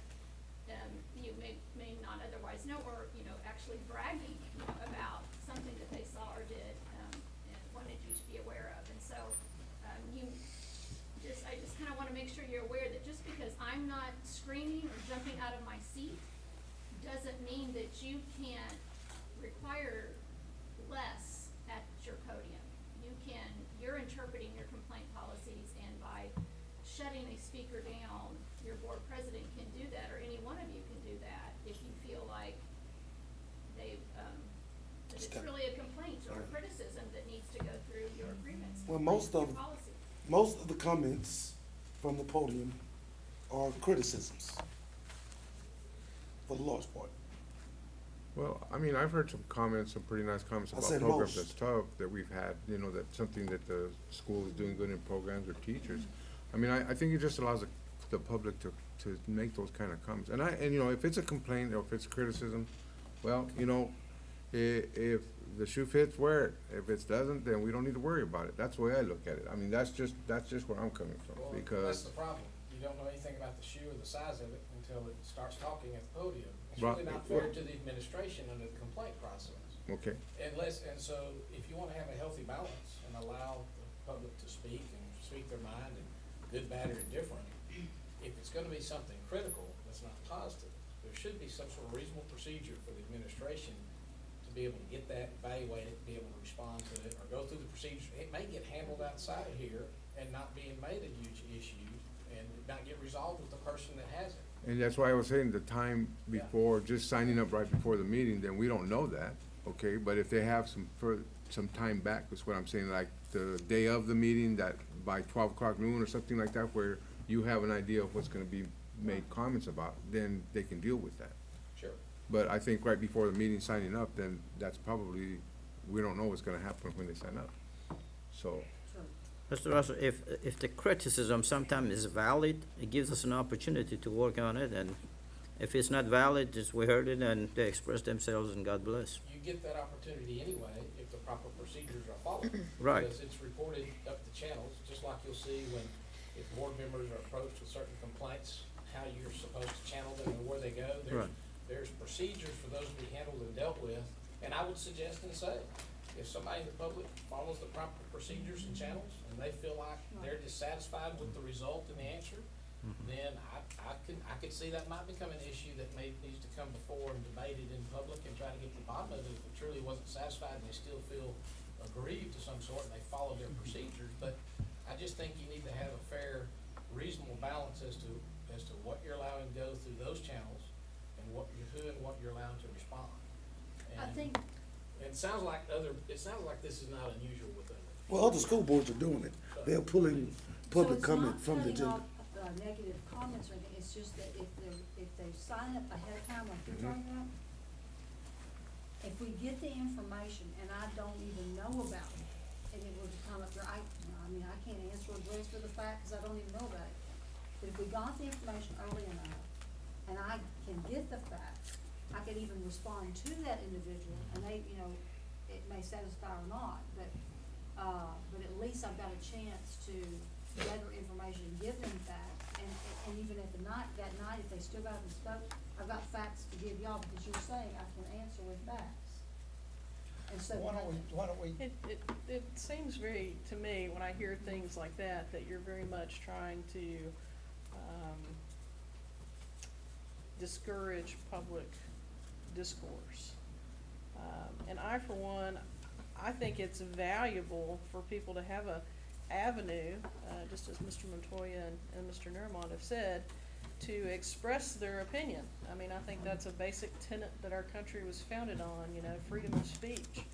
S8: you may not otherwise know, or, you know, actually bragging about something that they saw or did and wanted you to be aware of. And so I just kind of want to make sure you're aware that just because I'm not screaming or jumping out of my seat doesn't mean that you can't require less
S3: Well, most
S8: Your
S3: of,
S8: policy.
S3: most of the comments from the podium are criticisms, for the most part.
S9: Well, I mean, I've heard some comments, some pretty nice comments
S3: I
S9: about
S3: said
S9: programs and
S3: most.
S9: stuff that we've had, you know, that's something that the school is doing good in programs or teachers. I mean, I think it just allows the public to make those kind of comments. And you know, if it's a complaint or if it's criticism, well, you know, if the shoe fits, wear it. If it doesn't, then we don't need to worry about it. That's the way I look at it. I mean, that's just where I'm coming from,
S5: Well, that's
S9: because,
S5: the problem. You don't know anything about the shoe or the size of it until it starts talking at the podium. It's
S9: Right.
S5: really not fair to the administration under the complaint process.
S9: okay.
S5: And so if you wanna have a healthy balance and allow the public to speak and speak their mind and good, bad, or indifferent, if it's gonna be something critical that's not positive, there should be some sort of reasonable procedure for the administration to be able to get that, evaluate it, be able to respond to it, or go through the procedure. It may get handled outside of here and not being made a huge issue and not get resolved with the person that has it.
S9: And that's why I was saying the time before, just signing up right before the meeting, then we don't know that, okay? But if they have some time back, is what I'm saying, like the day of the meeting, that by 12 o'clock noon or something like that, where you have an idea of what's gonna be made comments about, then they can deal with that.
S5: Sure.
S9: But I think right before the meeting signing up, then that's probably, we don't know what's gonna happen when they sign up. So,
S7: Mr. Russell, if the criticism sometimes is valid, it gives us an opportunity to work on it, and if it's not valid, just we heard it and they express themselves and God bless.
S5: You get that opportunity anyway if the proper procedures are followed.
S7: Right.
S5: Because it's reported up the channels, just like you'll see when, if board members are approached with certain complaints, how you're supposed to channel them and where they go.
S7: Right.
S5: There's procedures for those to be handled and dealt with, and I would suggest and say, if somebody in the public follows the proper procedures and channels, and they feel like they're dissatisfied with the result and the answer, then I could see that might become an issue that needs to come before and debated in public and try to get to the bottom of it. If it truly wasn't satisfied and they still feel aggrieved to some sort and they follow their procedures, but I just think you need to have a fair, reasonable balance as to what you're allowing to go through those channels and what you're allowing to respond.
S6: I
S5: And
S6: think,
S5: it sounds like this is not unusual with them.
S3: Well, other school boards are doing it. They're pulling public comment from the agenda.
S6: So it's not cutting off, negative comments or anything, it's just that if they sign up ahead of time, like you're talking about, if we get the information and I don't even know about it, and it were to come up there, I mean, I can't answer or address for the fact, cause I don't even know about it. But if we got the information early enough, and I can get the facts, I could even respond to that individual, and they, you know, it may satisfy or not, but at least I've got a chance to gather information, give them facts, and even at that night, if they still got them spoke, I've got facts to give y'all, because you're saying I can answer with facts. And so.
S2: Why don't we,
S1: It seems very, to me, when I hear things like that you're very much trying to, discourage public discourse. And I, for one, I think it's valuable for people to have a avenue, just as Mr. Montoya and Mr. Nermont have said, to express their opinion. I mean, I think that's a basic tenet that our country was founded on, freedom of speech.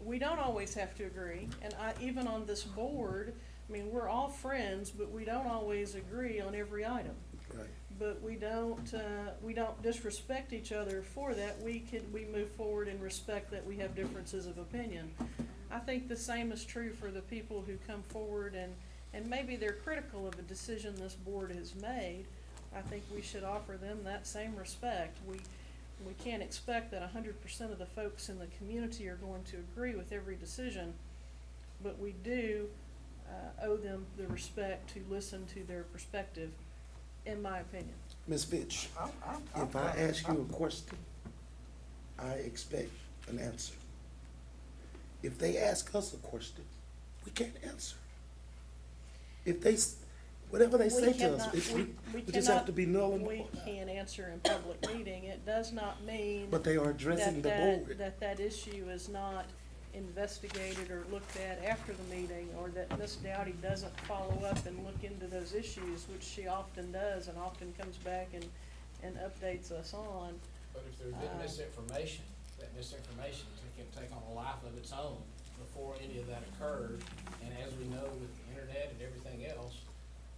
S1: We don't always have to agree, and even on this board, I mean, we're all friends, but we don't always agree on every item.
S3: Right.
S1: But we don't disrespect each other for that. We move forward and respect that we have differences of opinion. I think the same is true for the people who come forward and maybe they're critical of a decision this board has made. I think we should offer them that same respect. We can't expect that 100% of the folks in the community are going to agree with every decision, but we do owe them the respect to listen to their perspective, in my opinion.
S3: Ms. Fitch,
S2: I'm
S3: if I ask you a question, I expect an answer. If they ask us a question, we can't answer. If they, whatever they say to us, we just have to be null and
S1: We
S3: void.
S1: can't answer in public meeting. It does not mean
S3: But they are addressing the board.
S1: that issue is not investigated or looked at after the meeting, or that Ms. Dowdy doesn't follow up and look into those issues, which she often does and often comes back and updates us on.
S5: But if there's been misinformation, that misinformation can take on a life of its own before any of that occurred. And as we know with the internet and everything else,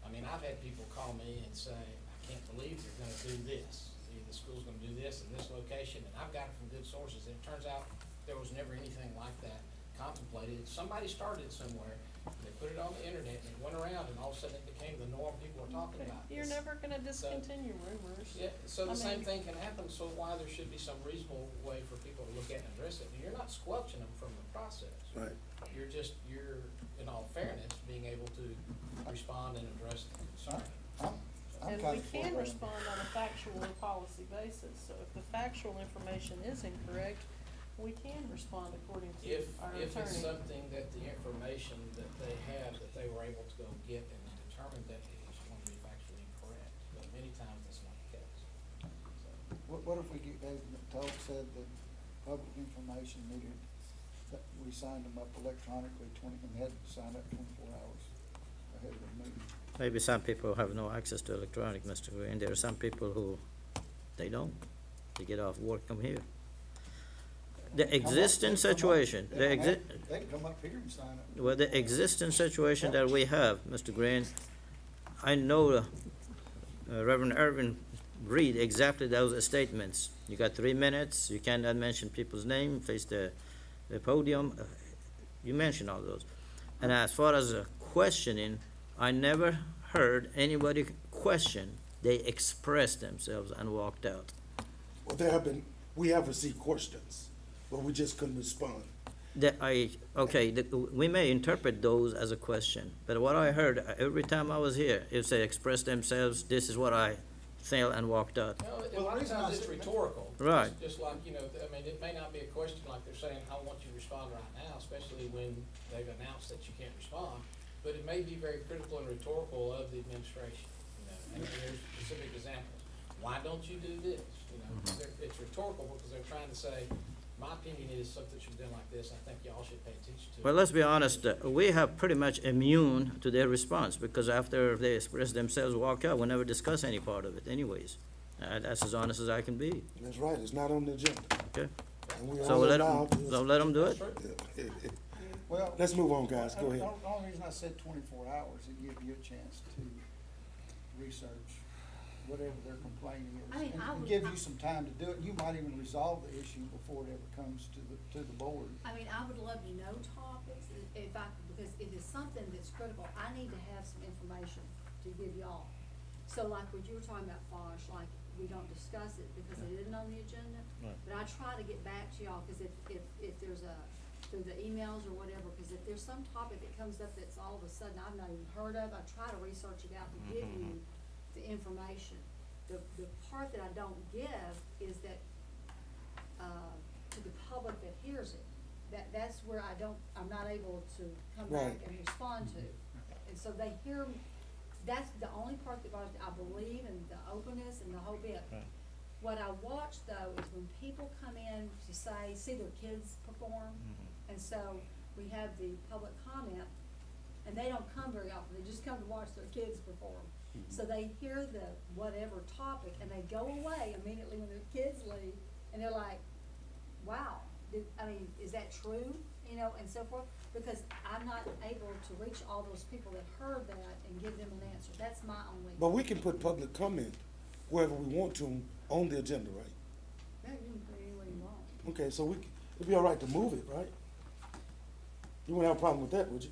S5: I mean, I've had people call me and say, I can't believe they're gonna do this. The school's gonna do this in this location, and I've got it from good sources, and it turns out there was never anything like that contemplated. Somebody started somewhere, they put it on the internet, and it went around, and all of a sudden it became the norm, people are talking about.
S1: You're
S5: This-
S1: never gonna discontinue rumors.
S5: Yeah, so
S1: I
S5: the same
S1: mean-
S5: thing can happen, so why there should be some reasonable way for people to look at and address it, and you're not squelching them from the process.
S3: Right.
S5: You're, in all fairness, being able to respond and address the concern.
S2: I'm
S1: And
S2: kind
S1: we
S2: of
S1: can
S2: for,
S1: respond on a factual or policy basis, so if the factual information is incorrect, we can respond according to
S5: If,
S1: our
S5: if it's
S1: attorney.
S5: something that the information that they have, that they were able to go get and determine that it is going to be factually incorrect, but many times that's not the case. So,
S2: what if we said that public information needed, that we signed them up electronically and had to sign up 24 hours ahead of the meeting?
S7: Maybe some people have no access to electronic, Mr. Green. There are some people who, they don't. They get off work, come here. The existing situation, the
S2: They can come up here and sign up.
S7: well, the existing situation that we have, Mr. Green, I know Reverend Irvin read exactly those statements. You got 3 minutes, you cannot mention people's name, face the podium. You mentioned all those. And as far as questioning, I never heard anybody question. They expressed themselves and walked out.
S3: Well, we have received questions, but we just couldn't respond.
S7: We may interpret those as a question, but what I heard every time I was here, is they expressed themselves, this is what I felt, and walked out.
S5: no, a
S2: Well,
S5: lot
S2: the
S5: of
S2: reason
S5: times
S2: I
S5: it's
S2: said-
S5: rhetorical.
S7: Right.
S5: Just like, I mean, it may not be a question like they're saying, I want you to respond right now, especially when they've announced that you can't respond. But it may be very critical and rhetorical of the administration, and there's specific examples. Why don't you do this? It's rhetorical because they're trying to say, my opinion is something should be done like this, I think y'all should pay attention to it.
S7: Well, let's be honest, we have pretty much immune to their response, because after they express themselves, walk out, we never discuss any part of it anyways. That's as honest as I can be,
S3: That's right, it's not on the agenda.
S7: okay?
S3: And we're
S7: So
S3: only
S7: let
S3: allowed
S7: them,
S3: to-
S7: so let them do it.
S5: That's true.
S2: Well,
S3: Let's move on, guys, go ahead.
S2: The only reason I said 24 hours, it gives you a chance to research whatever their complaint is.
S6: I mean, I
S2: And
S6: would-
S2: give you some time to do it. You might even resolve the issue before it ever comes to the board.
S6: I mean, I would love to know topics, because if it's something that's critical, I need to have some information to give y'all. So like what you were talking about, Fosh, like, we don't discuss it because it isn't on the agenda.
S7: Right.
S6: But I try to get back to y'all, cause if there's through the emails or whatever, cause if there's some topic that comes up that's all of a sudden I've not even heard of, I try to research it out and give you the information. The part that I don't give is that, to the public that hears it. That's where I'm not able to come back
S3: Right.
S6: and respond to. And so they hear, that's the only part that bothers me. I believe in the openness and the whole bit.
S7: Right.
S6: What I watch though is when people come in to see their kids perform, and so we have the public comment, and they don't come very often, they just come to watch their kids perform. So they hear the whatever topic, and they go away immediately when their kids leave, and they're like, wow, is that true? And so forth, because I'm not able to reach all those people that heard that and give them an answer. That's my only.
S3: But we can put public comment wherever we want to on the agenda, right?
S6: Yeah, you can put it anywhere you want.
S3: Okay, so it'd be all right to move it, right? You wouldn't have a problem with that, would you?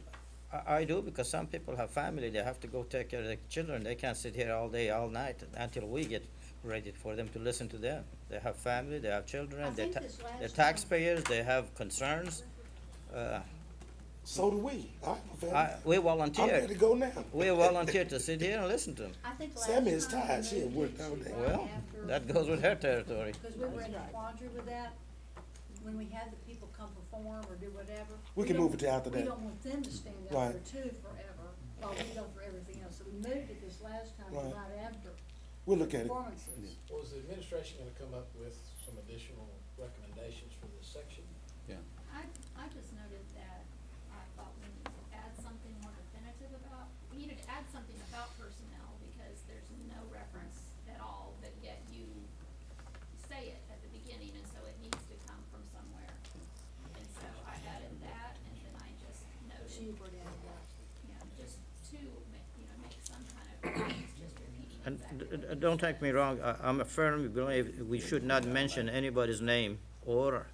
S7: I do, because some people have family, they have to go take care of their children, they can't sit here all day, all night, until we get ready for them to listen to them. They have family, they have
S6: I
S7: children,
S6: think this last
S7: they're
S6: time-
S7: taxpayers, they have concerns.
S3: So do we. I have a family.
S7: We
S3: I'm
S7: volunteer,
S3: ready to go now.
S7: we volunteer to sit here and listen to them.
S6: I think last
S3: Sammy is
S6: time
S3: tired.
S6: we
S3: She had
S6: moved
S3: worked
S6: it
S3: all
S6: to
S3: day.
S6: right
S7: Well,
S6: after-
S7: that goes with her territory.
S6: Because we were in a quandary with that, when we had the people come perform or do whatever.
S3: We can
S6: don't-
S3: move it to after
S6: We
S3: that.
S6: don't want them to stand out
S3: Right.
S6: there too forever, while we go for everything else. So we moved it this last time to
S3: Right.
S6: right after
S3: We'll look at it.
S6: performances.
S5: Was the administration gonna come up with some additional recommendations for this section?
S4: Yeah.
S8: I just noted that I thought we needed to add something more definitive about, we needed to add something about personnel, because there's no reference at all, but yet you say it at the beginning, and so it needs to come from somewhere. And so I added that, and then I just noted
S6: cheaper than,
S8: just to make some kind of, just repeating exactly.
S7: And don't take me wrong, I'm a firm believer we should not mention anybody's name or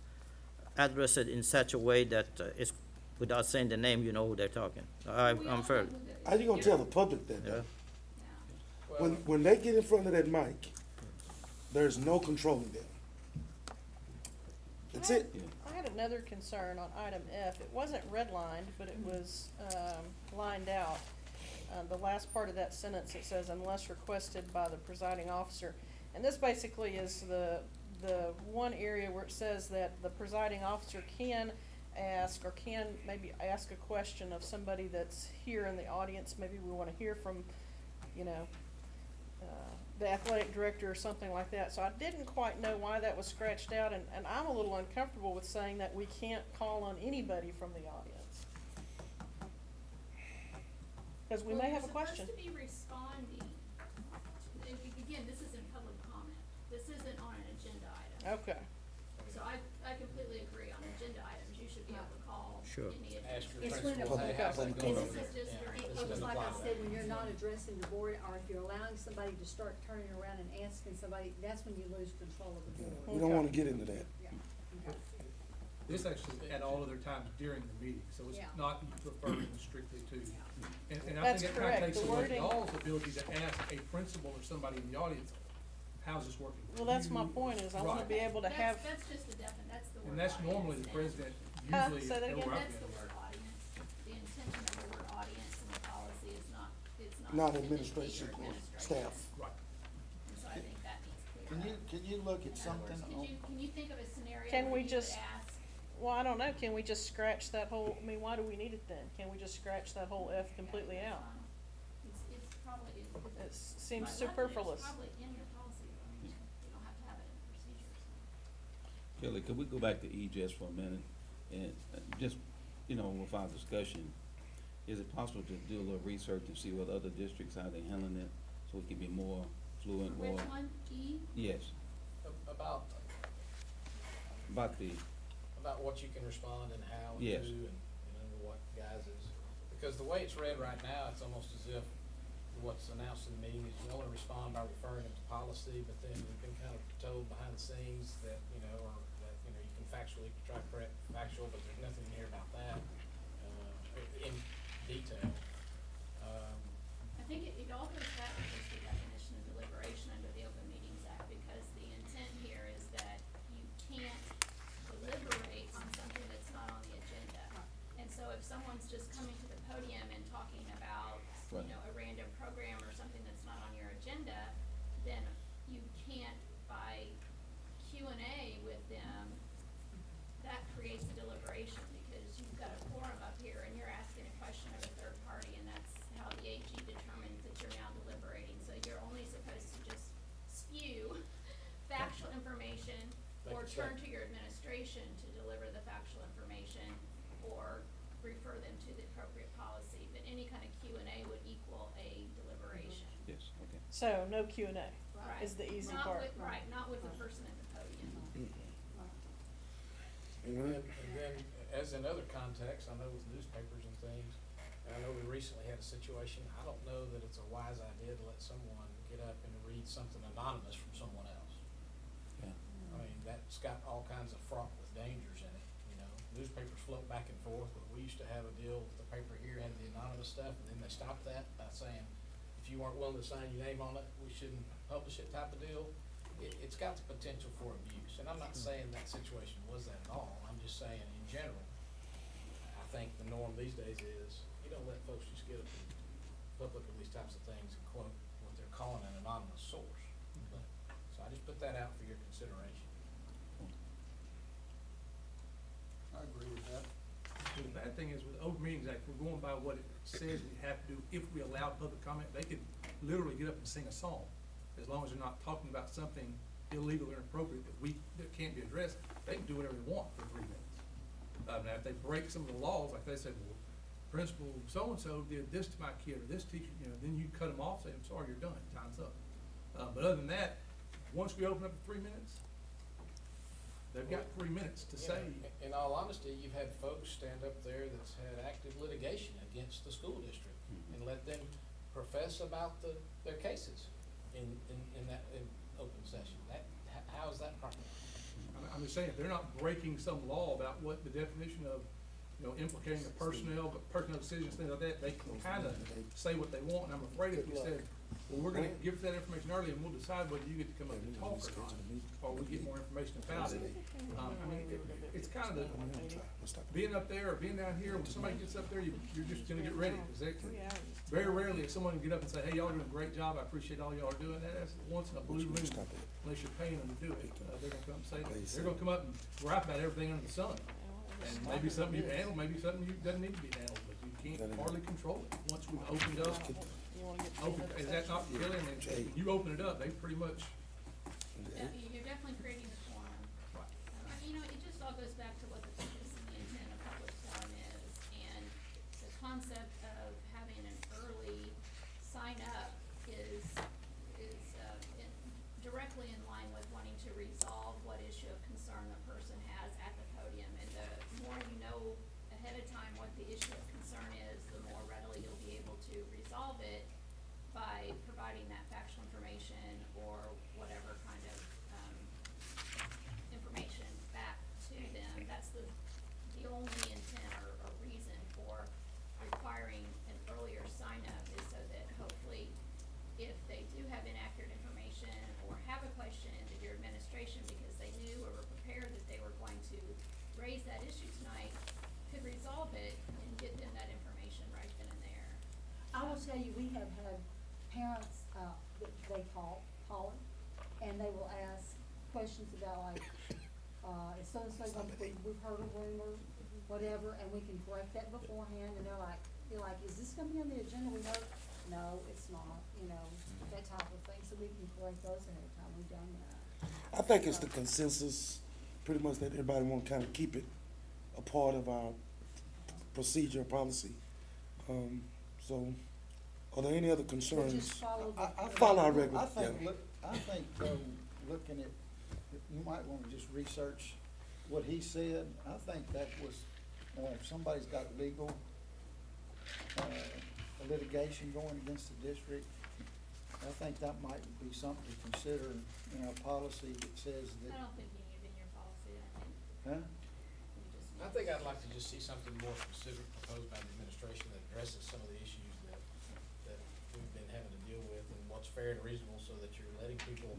S7: address it in such a way that it's, without saying the name, you know who they're talking. I'm firm.
S3: How you gonna tell the public that,
S7: Yeah.
S3: though?
S5: Well,
S3: When they get in front of that mic, there's no controlling them. That's it.
S1: I had another concern on item F. It wasn't redlined, but it was, lined out. The last part of that sentence, it says unless requested by the presiding officer. And this basically is the one area where it says that the presiding officer can ask or can maybe ask a question of somebody that's here in the audience. Maybe we wanna hear from, the athletic director or something like that. So I didn't quite know why that was scratched out, and I'm a little uncomfortable with saying that we can't call on anybody from the audience. Cause we may have a question.
S8: Well, you're supposed to be responding. Again, this is in public comment. This isn't on an agenda item.
S1: Okay.
S8: So I completely agree. On agenda items, you should be able to call
S7: Sure.
S8: any of
S5: ask your
S6: It's
S5: principal,
S6: when
S5: hey,
S6: it-
S5: how's that
S6: and
S5: going?
S6: this
S8: is just very-
S6: it
S5: This
S6: looks
S5: doesn't
S6: like I
S5: apply.
S6: said, when you're not addressing the board, or if you're allowing somebody to start turning around and asking somebody, that's when you lose control of the board.
S3: We don't wanna get into that.
S6: Yeah, okay.
S12: This actually at all other times during the meeting, so it's
S6: Yeah.
S12: not referring strictly to. And I
S1: That's
S12: think it
S1: correct.
S12: kind of takes
S1: The
S12: away
S1: wording-
S12: y'all's ability to ask a principal or somebody in the audience, how's this working? for
S1: Well, that's
S12: you?"
S1: my point, is I wanna
S12: Right.
S1: be able to have,
S8: That's just the that's the word.
S12: And that's
S8: audience
S12: normally the
S8: then.
S12: president
S1: Huh?
S12: usually.
S1: Say that again?
S12: where I've
S8: That's the
S12: been.
S8: word audience. The intention of the word audience in the policy is not, it's not.
S3: Not
S8: intended to be
S3: administration
S8: your
S3: or
S8: administration.
S3: staff.
S12: Right.
S8: And so I think that needs
S2: Can
S8: clear
S2: you,
S8: up.
S2: can you look at
S8: In other
S2: something
S8: words,
S2: on,
S8: can you think of a scenario
S1: Can
S8: where
S1: we
S8: you would
S1: just-
S8: ask,
S1: well, I don't know, can we just scratch that whole, I mean, why do we need it then? Can we just scratch that whole F completely out?
S8: It's probably,
S1: It seems
S8: my love,
S1: superfluous.
S8: It's probably in your policy, I mean, you don't have to have it in the procedures.
S4: Kelly, could we go back to E just for a minute? And just, with our discussion, is it possible to do a little research and see what other districts, how they handling it, so we can be more fluent, more?
S8: Which one, E?
S4: Yes,
S5: About,
S4: about the,
S5: about what you can respond and how and
S4: Yes.
S5: who and, what guys is. Because the way it's read right now, it's almost as if what's announced in the meeting is you only respond by referring them to policy, but then you've been kind of told behind the scenes that, or that, you can factually try to correct factual, but there's nothing in here about that, in detail.
S8: I think it all goes back to just the definition of deliberation under the Open Meetings Act, because the intent here is that you can't deliberate on something that's not on the agenda. And so if someone's just coming to the podium and talking about,
S4: Right.
S8: a random program or something that's not on your agenda, then you can't, by Q&A with them, that creates a deliberation, because you've got a forum up here and you're asking a question of a third party, and that's how the AG determines that you're now deliberating. So you're only supposed to just spew factual information, or
S5: Like
S8: turn
S5: that.
S8: to your administration to deliver the factual information, or refer them to the appropriate policy. But any kind of Q&A would equal a deliberation.
S4: yes, okay.
S1: So, no Q and A
S8: Right.
S1: is the easy
S8: Not
S1: part.
S8: with- Right, not with the person at the podium.
S5: And then, as in other contexts, I know with newspapers and things, and I know we recently had a situation, I don't know that it's a wise idea to let someone get up and read something anonymous from someone else.
S4: Yeah.
S5: I mean, that's got all kinds of fraught with dangers in it, Newspapers float back and forth, but we used to have a deal with the paper here, had the anonymous stuff, and then they stopped that by saying, if you weren't willing to sign your name on it, we shouldn't publish it type of deal. It's got the potential for abuse, and I'm not saying that situation was that at all, I'm just saying in general, I think the norm these days is, you don't let folks just get up in public of these types of things and quote what they're calling an anonymous source. But, so I just put that out for your consideration.
S2: I agree with that.
S12: The bad thing is with the Open Meetings Act, we're going by what it says we have to do. If we allow public comment, they could literally get up and sing a song. As long as they're not talking about something illegal or inappropriate that can't be addressed, they can do whatever they want for 3 minutes. Now, if they break some of the laws, like they said, well, Principal so-and-so did this to my kid or this teacher, then you cut them off, say, I'm sorry, you're done, time's up. But other than that, once we open up to 3 minutes, they've got 3 minutes to say.
S5: In all honesty, you've had folks stand up there that's had active litigation against the school district and let them profess about their cases in open session. How is that proper?
S12: I'm just saying, they're not breaking some law about what the definition of, implicating the personnel decisions, things like that. They can kind of say what they want, and I'm afraid if we said, well, we're gonna give that information early and we'll decide whether you get to come up and talk or not, or we get more information about it. It's kind of being up there or being down here, when somebody gets up there, you're just gonna get ready, because very rarely if someone can get up and say, hey, y'all are doing a great job, I appreciate all y'all are doing. That's once in a blue moon, unless you're paying them to do it. They're gonna come and say that. They're gonna come up and rap about everything under the sun. And maybe something you handle, maybe something you doesn't need to be handled, but you can't hardly control it. Once we've opened up, is that not Kelly? I mean, if you open it up, they pretty much.
S8: Yeah, you're definitely creating a forum. It just all goes back to what the purpose and the intent of public forum is, and the concept of having an early sign up is directly in line with wanting to resolve what issue of concern the person has at the podium. And the more you know ahead of time what the issue of concern is, the more readily you'll be able to resolve it by providing that factual information or whatever kind of information back to them. That's the only intent or reason for requiring an earlier sign up, is so that hopefully if they do have inaccurate information or have a question, that your administration, because they knew or were prepared that they were going to raise that issue tonight, could resolve it and get them that information right then and there.
S6: I will tell you, we have had parents, that they call it, and they will ask questions about like, is so-and-so, we've heard a rumor, whatever, and we can correct that beforehand, and they're like, is this gonna be on the agenda? We know, no, it's not, that type of thing, so we can correct those ahead of time. We've done that.
S3: I think it's the consensus, pretty much, that everybody want to kind of keep it a part of our procedure policy. So, are there any other
S6: But
S3: concerns?
S6: just follow the.
S3: Follow our regular,
S2: I think,
S3: yeah.
S2: I think, looking at, you might wanna just research what he said. I think that was, if somebody's got legal, litigation going against the district, I think that might be something to consider in our policy that says
S8: I
S2: that,
S8: don't think you need it in your policy, I think
S2: huh?
S8: you just need.
S5: I think I'd like to just see something more specific proposed by the administration that addresses some of the issues that we've been having to deal with, and what's fair and reasonable, so that you're letting people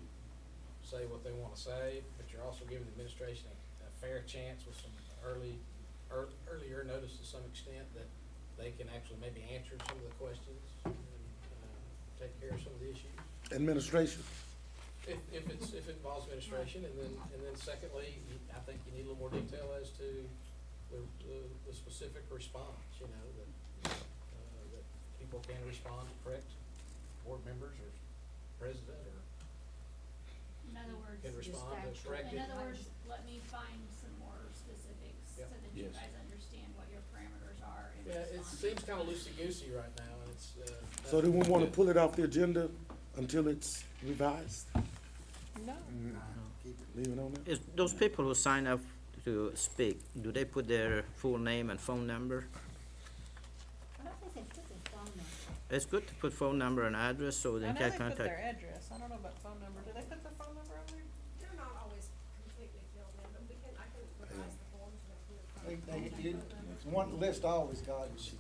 S5: say what they wanna say, but you're also giving the administration a fair chance with some earlier notice to some extent, that they can actually maybe answer some of the questions and, take care of some of the issues.
S3: Administration.
S5: If it involves administration, and then secondly, I think you need a little more detail as to the specific response, that people can respond to correct board members or president, or
S8: In other words,
S5: can respond to
S6: factual.
S5: correct
S8: in
S5: it.
S8: other words, let me find some more specifics so
S5: Yep.
S8: that you
S4: Yes.
S8: guys understand what your parameters are in
S5: Yeah, it
S8: responding.
S5: seems kinda loosey-goosey right now, and it's,
S3: So do we want to pull it off the agenda until it's revised?
S1: No.
S2: Keep it.
S3: Leave it on there?
S7: Is those people who sign up to speak, do they put their full name and phone number?
S6: I don't think they put their phone number.
S7: It's good to put phone number and address so
S1: I
S7: they
S1: know
S7: can
S1: they put
S7: contact.
S1: their address. I don't know about phone number. Do they put their phone number on there?
S13: They're not always completely filled in, but I can revise the forms and
S2: One list I always got is,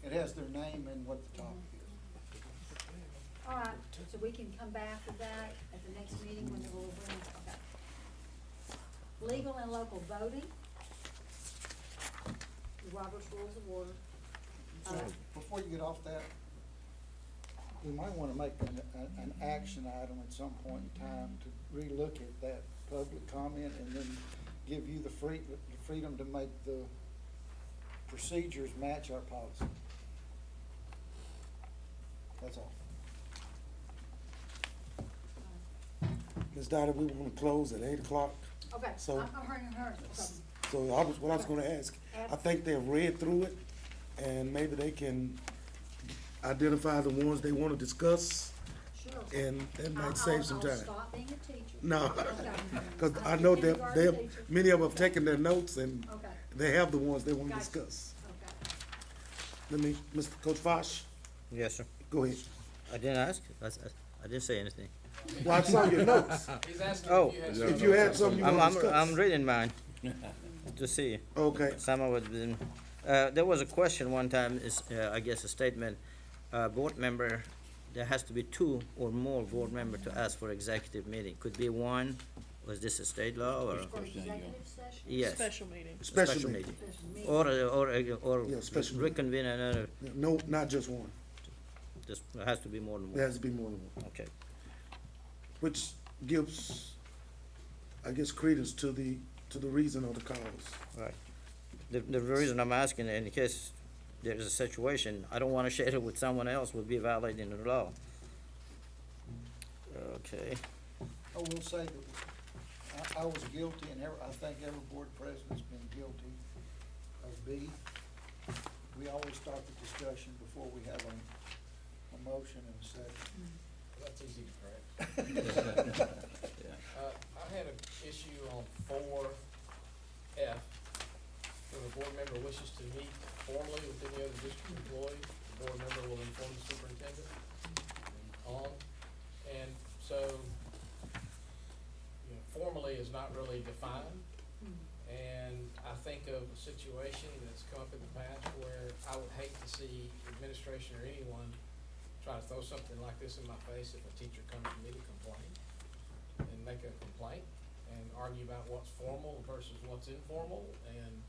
S2: it has their name and what the topic is.
S6: All right, so we can come back with that at the next meeting when we'll bring, okay. Legal and local voting. Robert's Rules of Order.
S2: So, before you get off that, we might wanna make an action item at some point in time to relook at that public comment, and then give you the freedom to make the procedures match our policy. That's all.
S3: Ms. Dottie, we want to close at 8 o'clock.
S6: Okay,
S3: So-
S6: I'm hurrying.
S3: So what I was gonna ask, I think they've read through it, and maybe they can identify the ones they wanna discuss,
S6: Sure.
S3: and that might save some
S6: I'll
S3: time.
S6: stop being a teacher.
S3: No,
S6: Okay.
S3: cause I
S6: I'm a
S3: know
S6: kindergarten teacher.
S3: many of them have taken their notes, and
S6: Okay,
S3: they have the ones they wanna
S6: Gotcha.
S3: discuss.
S6: okay.
S3: Mr. Coach Fosh,
S7: Yes, sir.
S3: go ahead.
S7: I didn't ask, I didn't say anything.
S3: Well, I saw your notes.
S5: He's asking
S7: Oh.
S5: if you had.
S3: If you had something you
S7: I'm,
S3: want to
S7: I'm,
S3: discuss.
S7: I'm reading mine to see.
S3: Okay,
S7: Some of it been, there was a question one time, is, I guess a statement, board member, there has to be two or more board member to ask for executive meeting. Could be one, was this a state law or?
S6: For executive session?
S7: Yes.
S1: Special meeting.
S3: special meeting.
S6: Special meeting.
S7: Or
S3: Yeah, special meeting.
S7: reconvene another,
S3: Yeah, no, not just one.
S7: just, it has to be more than
S3: There
S7: one.
S3: has to be more than one,
S7: Okay.
S3: which gives, I guess, credence to the reason or the cause.
S7: Right. The reason I'm asking, in case there's a situation, I don't wanna share it with someone else, would be violating the law. Okay,
S2: I will say that I was guilty, and I think every board president's been guilty of B. We always start the discussion before we have a motion and a second.
S5: That's easy to correct. I had an issue on 4F. When a board member wishes to meet formally with any other district employee, the board member will inform the superintendent on. And so, you know, formally is not really defined. And I think of a situation that's come up in the past where I would hate to see administration or anyone try to throw something like this in my face if a teacher comes to me to complain and make a complaint and argue about what's formal versus what's informal. And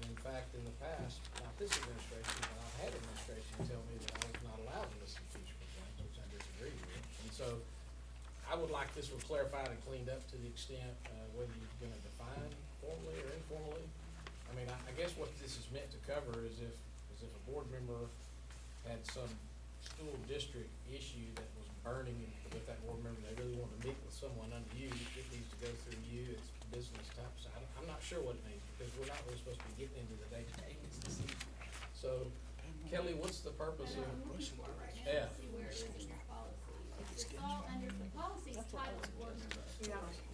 S5: in fact, in the past, not this administration, but I've had administration tell me that I was not allowed to listen to teacher complaints, which I disagree with. And so I would like this one clarified and cleaned up to the extent, whether you're gonna define formally or informally. I mean, I guess what this is meant to cover is if a board member had some school district issue that was burning with that board member, they really want to meet with someone under you, it needs to go through you, it's business type, so I'm not sure what it means, because we're not really supposed to be getting into the day-to-day. So, Kelly, what's the purpose of
S8: And I'm looking for it right now
S5: F?
S8: to see where it is in your policy. It's all under, the policy's titled board member authority.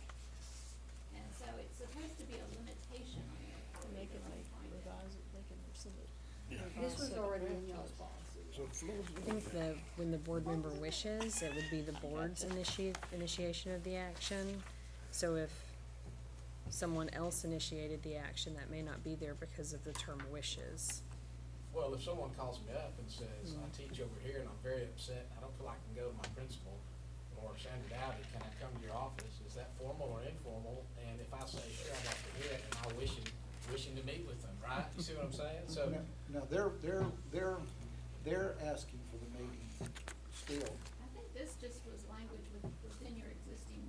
S8: And so it's supposed to be a limitation on it.
S1: And they can like revise it, they can send it.
S6: This was already in y'all's policy.
S14: I think when the board member wishes, it would be the board's initiation of the action. So if someone else initiated the action, that may not be there because of the term wishes.
S5: Well, if someone calls me up and says, I teach over here and I'm very upset, I don't feel like I can go to my principal, or Sandra Dowdy, can I come to your office? Is that formal or informal? And if I say, sure, I'd like to hear it, and I'm wishing to meet with them, right? You see what I'm saying? So,
S2: Now, they're asking for the meeting still.
S8: I think this just was language within your existing,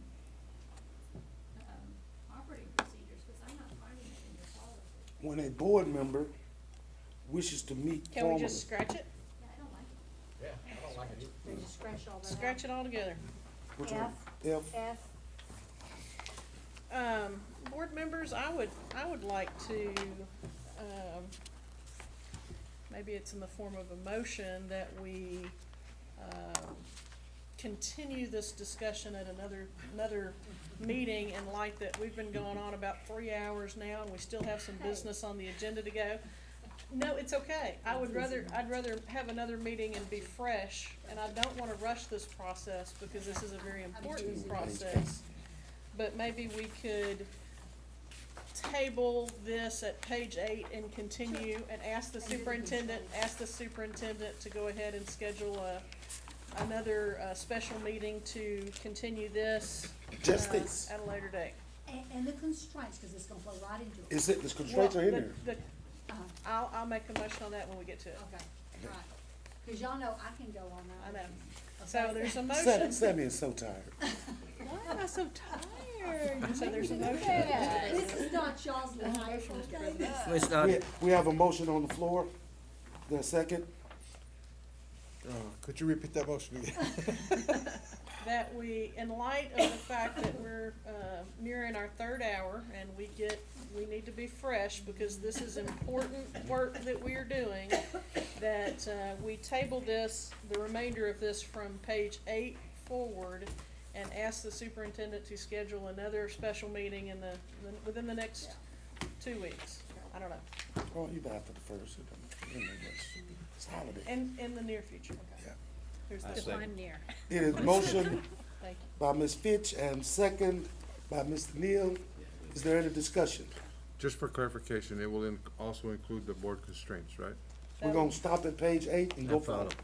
S8: operating procedures, because I'm not finding it in your policy.
S3: When a board member wishes to meet
S1: Can we
S3: formally.
S1: just scratch it?
S8: Yeah, I don't like it.
S5: yeah, I don't like it either.
S6: They just scratch all that out.
S1: Scratch it all together.
S3: Which one? F.
S1: Board members, I would like to, maybe it's in the form of a motion that we, continue this discussion at another meeting, in light that we've been going on about 3 hours now and we still have some business on the agenda to go. No, it's okay. I'd rather have another meeting and be fresh, and I don't wanna rush this process because this is a very important process. But maybe we could table this at page 8 and continue and ask the superintendent to go ahead and schedule another special meeting to continue this
S3: Just this.
S1: at a later date.
S6: And the constraints, cause it's gonna flow right into it.
S3: Is it, the constraints are in
S1: Well,
S3: there?
S1: I'll make a motion on that when we get to it.
S6: Okay, right. Cause y'all know I can go all night.
S1: I know. So there's a
S3: Sammy
S1: motion.
S3: Sammy is so tired.
S1: Why am I so tired? So there's a motion.
S6: Yeah, this is not y'all's life, okay?
S7: We start,
S3: We have a motion on the floor. There a second?
S9: Could you repeat that motion again?
S1: That we, in light of the fact that we're nearing our 3rd hour and we need to be fresh because this is important work that we are doing, that we table this, the remainder of this from page 8 forward, and ask the superintendent to schedule another special meeting within the next 2 weeks. I don't know.
S3: Well, either after the first, it doesn't matter. It's holiday.
S1: In the near future.
S3: Yeah.
S1: Here's
S4: I
S1: the,
S4: second.
S10: Define near.
S3: It is motion
S1: thank you.
S3: by Ms. Fitch and second by Mr. Neal. Is there any discussion?
S9: Just for clarification, it will also include the board constraints, right?
S3: We're gonna stop at page 8 and go
S7: And
S3: forward.
S7: follow.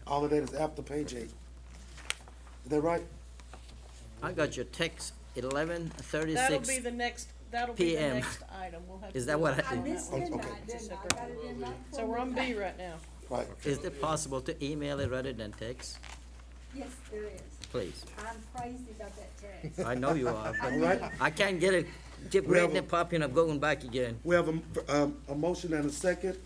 S3: All of that is after page 8. Is that right?
S7: I got your text,
S1: That'll
S7: 11:36.
S1: be the next, that'll be the
S7: PM.
S1: next item. We'll have to
S7: Is that
S1: do
S7: what
S1: it
S7: I-
S6: I
S1: on that
S6: missed
S1: one.
S3: Okay.
S6: midnight, didn't I? I got it in right
S1: So we're on B right now.
S3: Right.
S7: Is it possible to email it rather than text?
S6: Yes, there is.
S7: Please.
S6: I'm crazy about that text.
S7: I know you are,
S3: All
S7: but
S3: right.
S7: I can't get it, keep
S3: We have
S7: reading
S3: a-
S7: it, popping up, going back again.
S3: We have a motion and a second.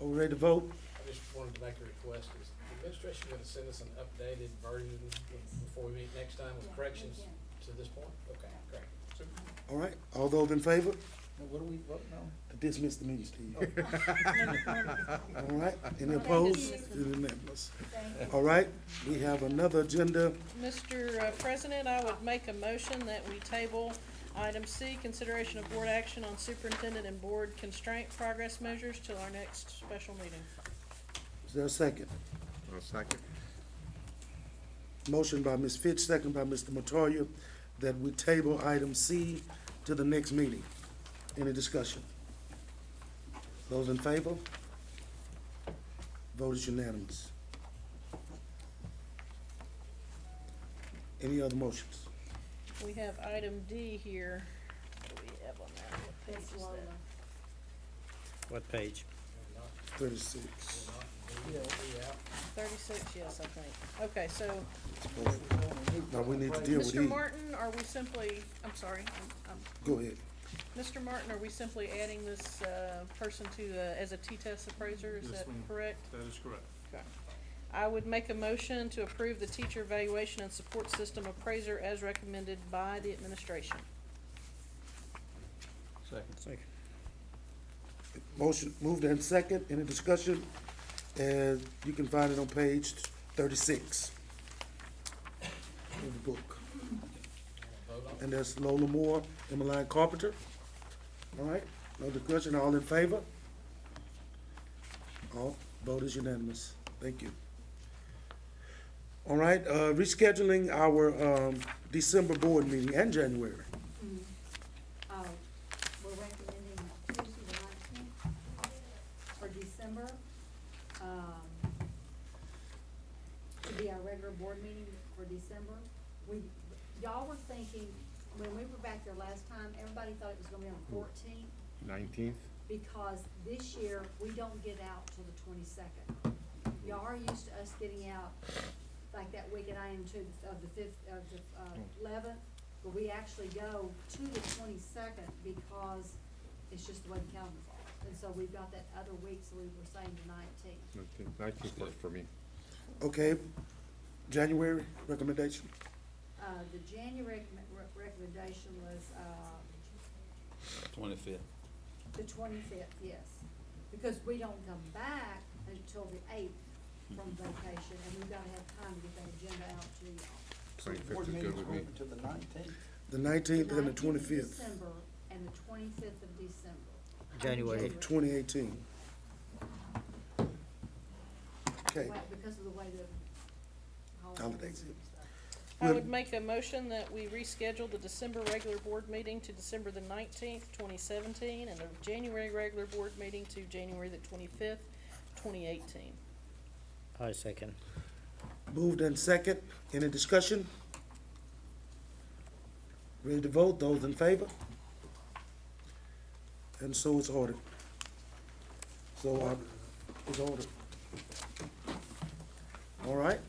S3: Are we ready to vote?
S5: I just wanted to make a request, is the administration gonna send us an updated version before we meet next time with
S6: Yeah,
S5: corrections
S6: we can.
S5: to this point? Okay, great. Super.
S3: All right. All those in favor?
S2: Now, what are we voting on?
S3: To dismiss the meeting, Steve. All right. Any opposed? It is unanimous.
S6: Thank you.
S3: All right. We have another agenda.
S1: Mr. President, I would make a motion that we table item C, consideration of board action on superintendent and board constraint progress measures till our next special meeting.
S3: Is there a second?
S9: I'll second.
S3: Motion by Ms. Fitch, second by Mr. Montoya, that we table item C to the next meeting. Any discussion? Those in favor? Vote is unanimous. Any other motions?
S1: We have item D here. What do we have on there? What page
S6: It's
S1: is
S6: Lola.
S1: that?
S7: What page?
S3: 36.
S1: Yeah. 36, yes, I think. Okay, so,
S3: Now, we need to deal with
S1: Mr.
S3: these.
S1: Martin, are we simply, I'm sorry,
S3: Go ahead.
S1: Mr. Martin, are we simply adding this, person to, as a T-test appraiser, is that correct?
S12: That is correct.
S1: Okay. I would make a motion to approve the teacher evaluation and support system appraiser as recommended by the administration.
S4: Second.
S3: Motion moved and second. Any discussion? And you can find it on page 36 of the book. And that's Lola Moore, Emmeline Carpenter. All right, no discussion, all in favor? All, vote is unanimous. Thank you. All right, rescheduling our, December board meeting and January.
S6: We're recommending Tuesday the 19th for December, to be our regular board meeting for December. Y'all were thinking, when we were back there last time, everybody thought it was gonna be on the 14th,
S9: 19th?
S6: because this year, we don't get out till the 22nd. Y'all are used to us getting out like that week, and I am too, of the 11th, but we actually go to the 22nd because it's just the way the calendar falls. And so we've got that other week, so we were saying the 19th.
S9: 19th works for me.
S3: Okay, January recommendation?
S6: The January recommendation was,
S4: 25th.
S6: the 25th, yes. Because we don't come back until the 8th from vacation, and we've gotta have time to get that agenda out to y'all.
S2: So the
S9: 25th
S2: board
S9: is good
S2: meeting's
S9: with me.
S2: moving to the 19th.
S3: The 19th and the
S6: 19th of
S3: 25th
S6: December and the 25th of December.
S7: January.
S3: of 2018. Okay,
S6: Well, because of the way the
S3: Holidays.
S6: holidays and stuff.
S1: I would make a motion that we reschedule the December regular board meeting to December the 19th, 2017, and the January regular board meeting to January the 25th, 2018.
S7: I second.
S3: moved and second. Any discussion? Ready to vote? Those in favor? And so it's ordered. So, it's ordered. All right.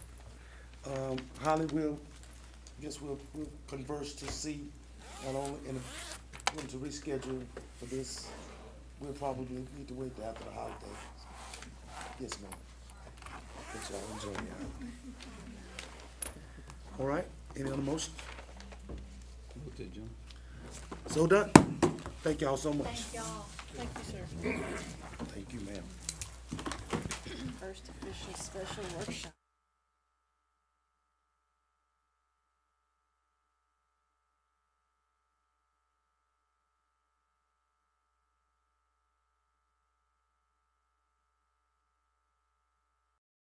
S3: Holly, we'll converse to see, not only, and if we want to reschedule for this, we'll probably need to wait till after the holidays. Yes, ma'am. Good job, enjoy it. All right, any other motion?
S4: Move to adjourn.
S3: So done. Thank y'all so much.
S6: Thank y'all.
S1: Thank you, sir.
S3: Thank you, ma'am.
S14: First official special workshop.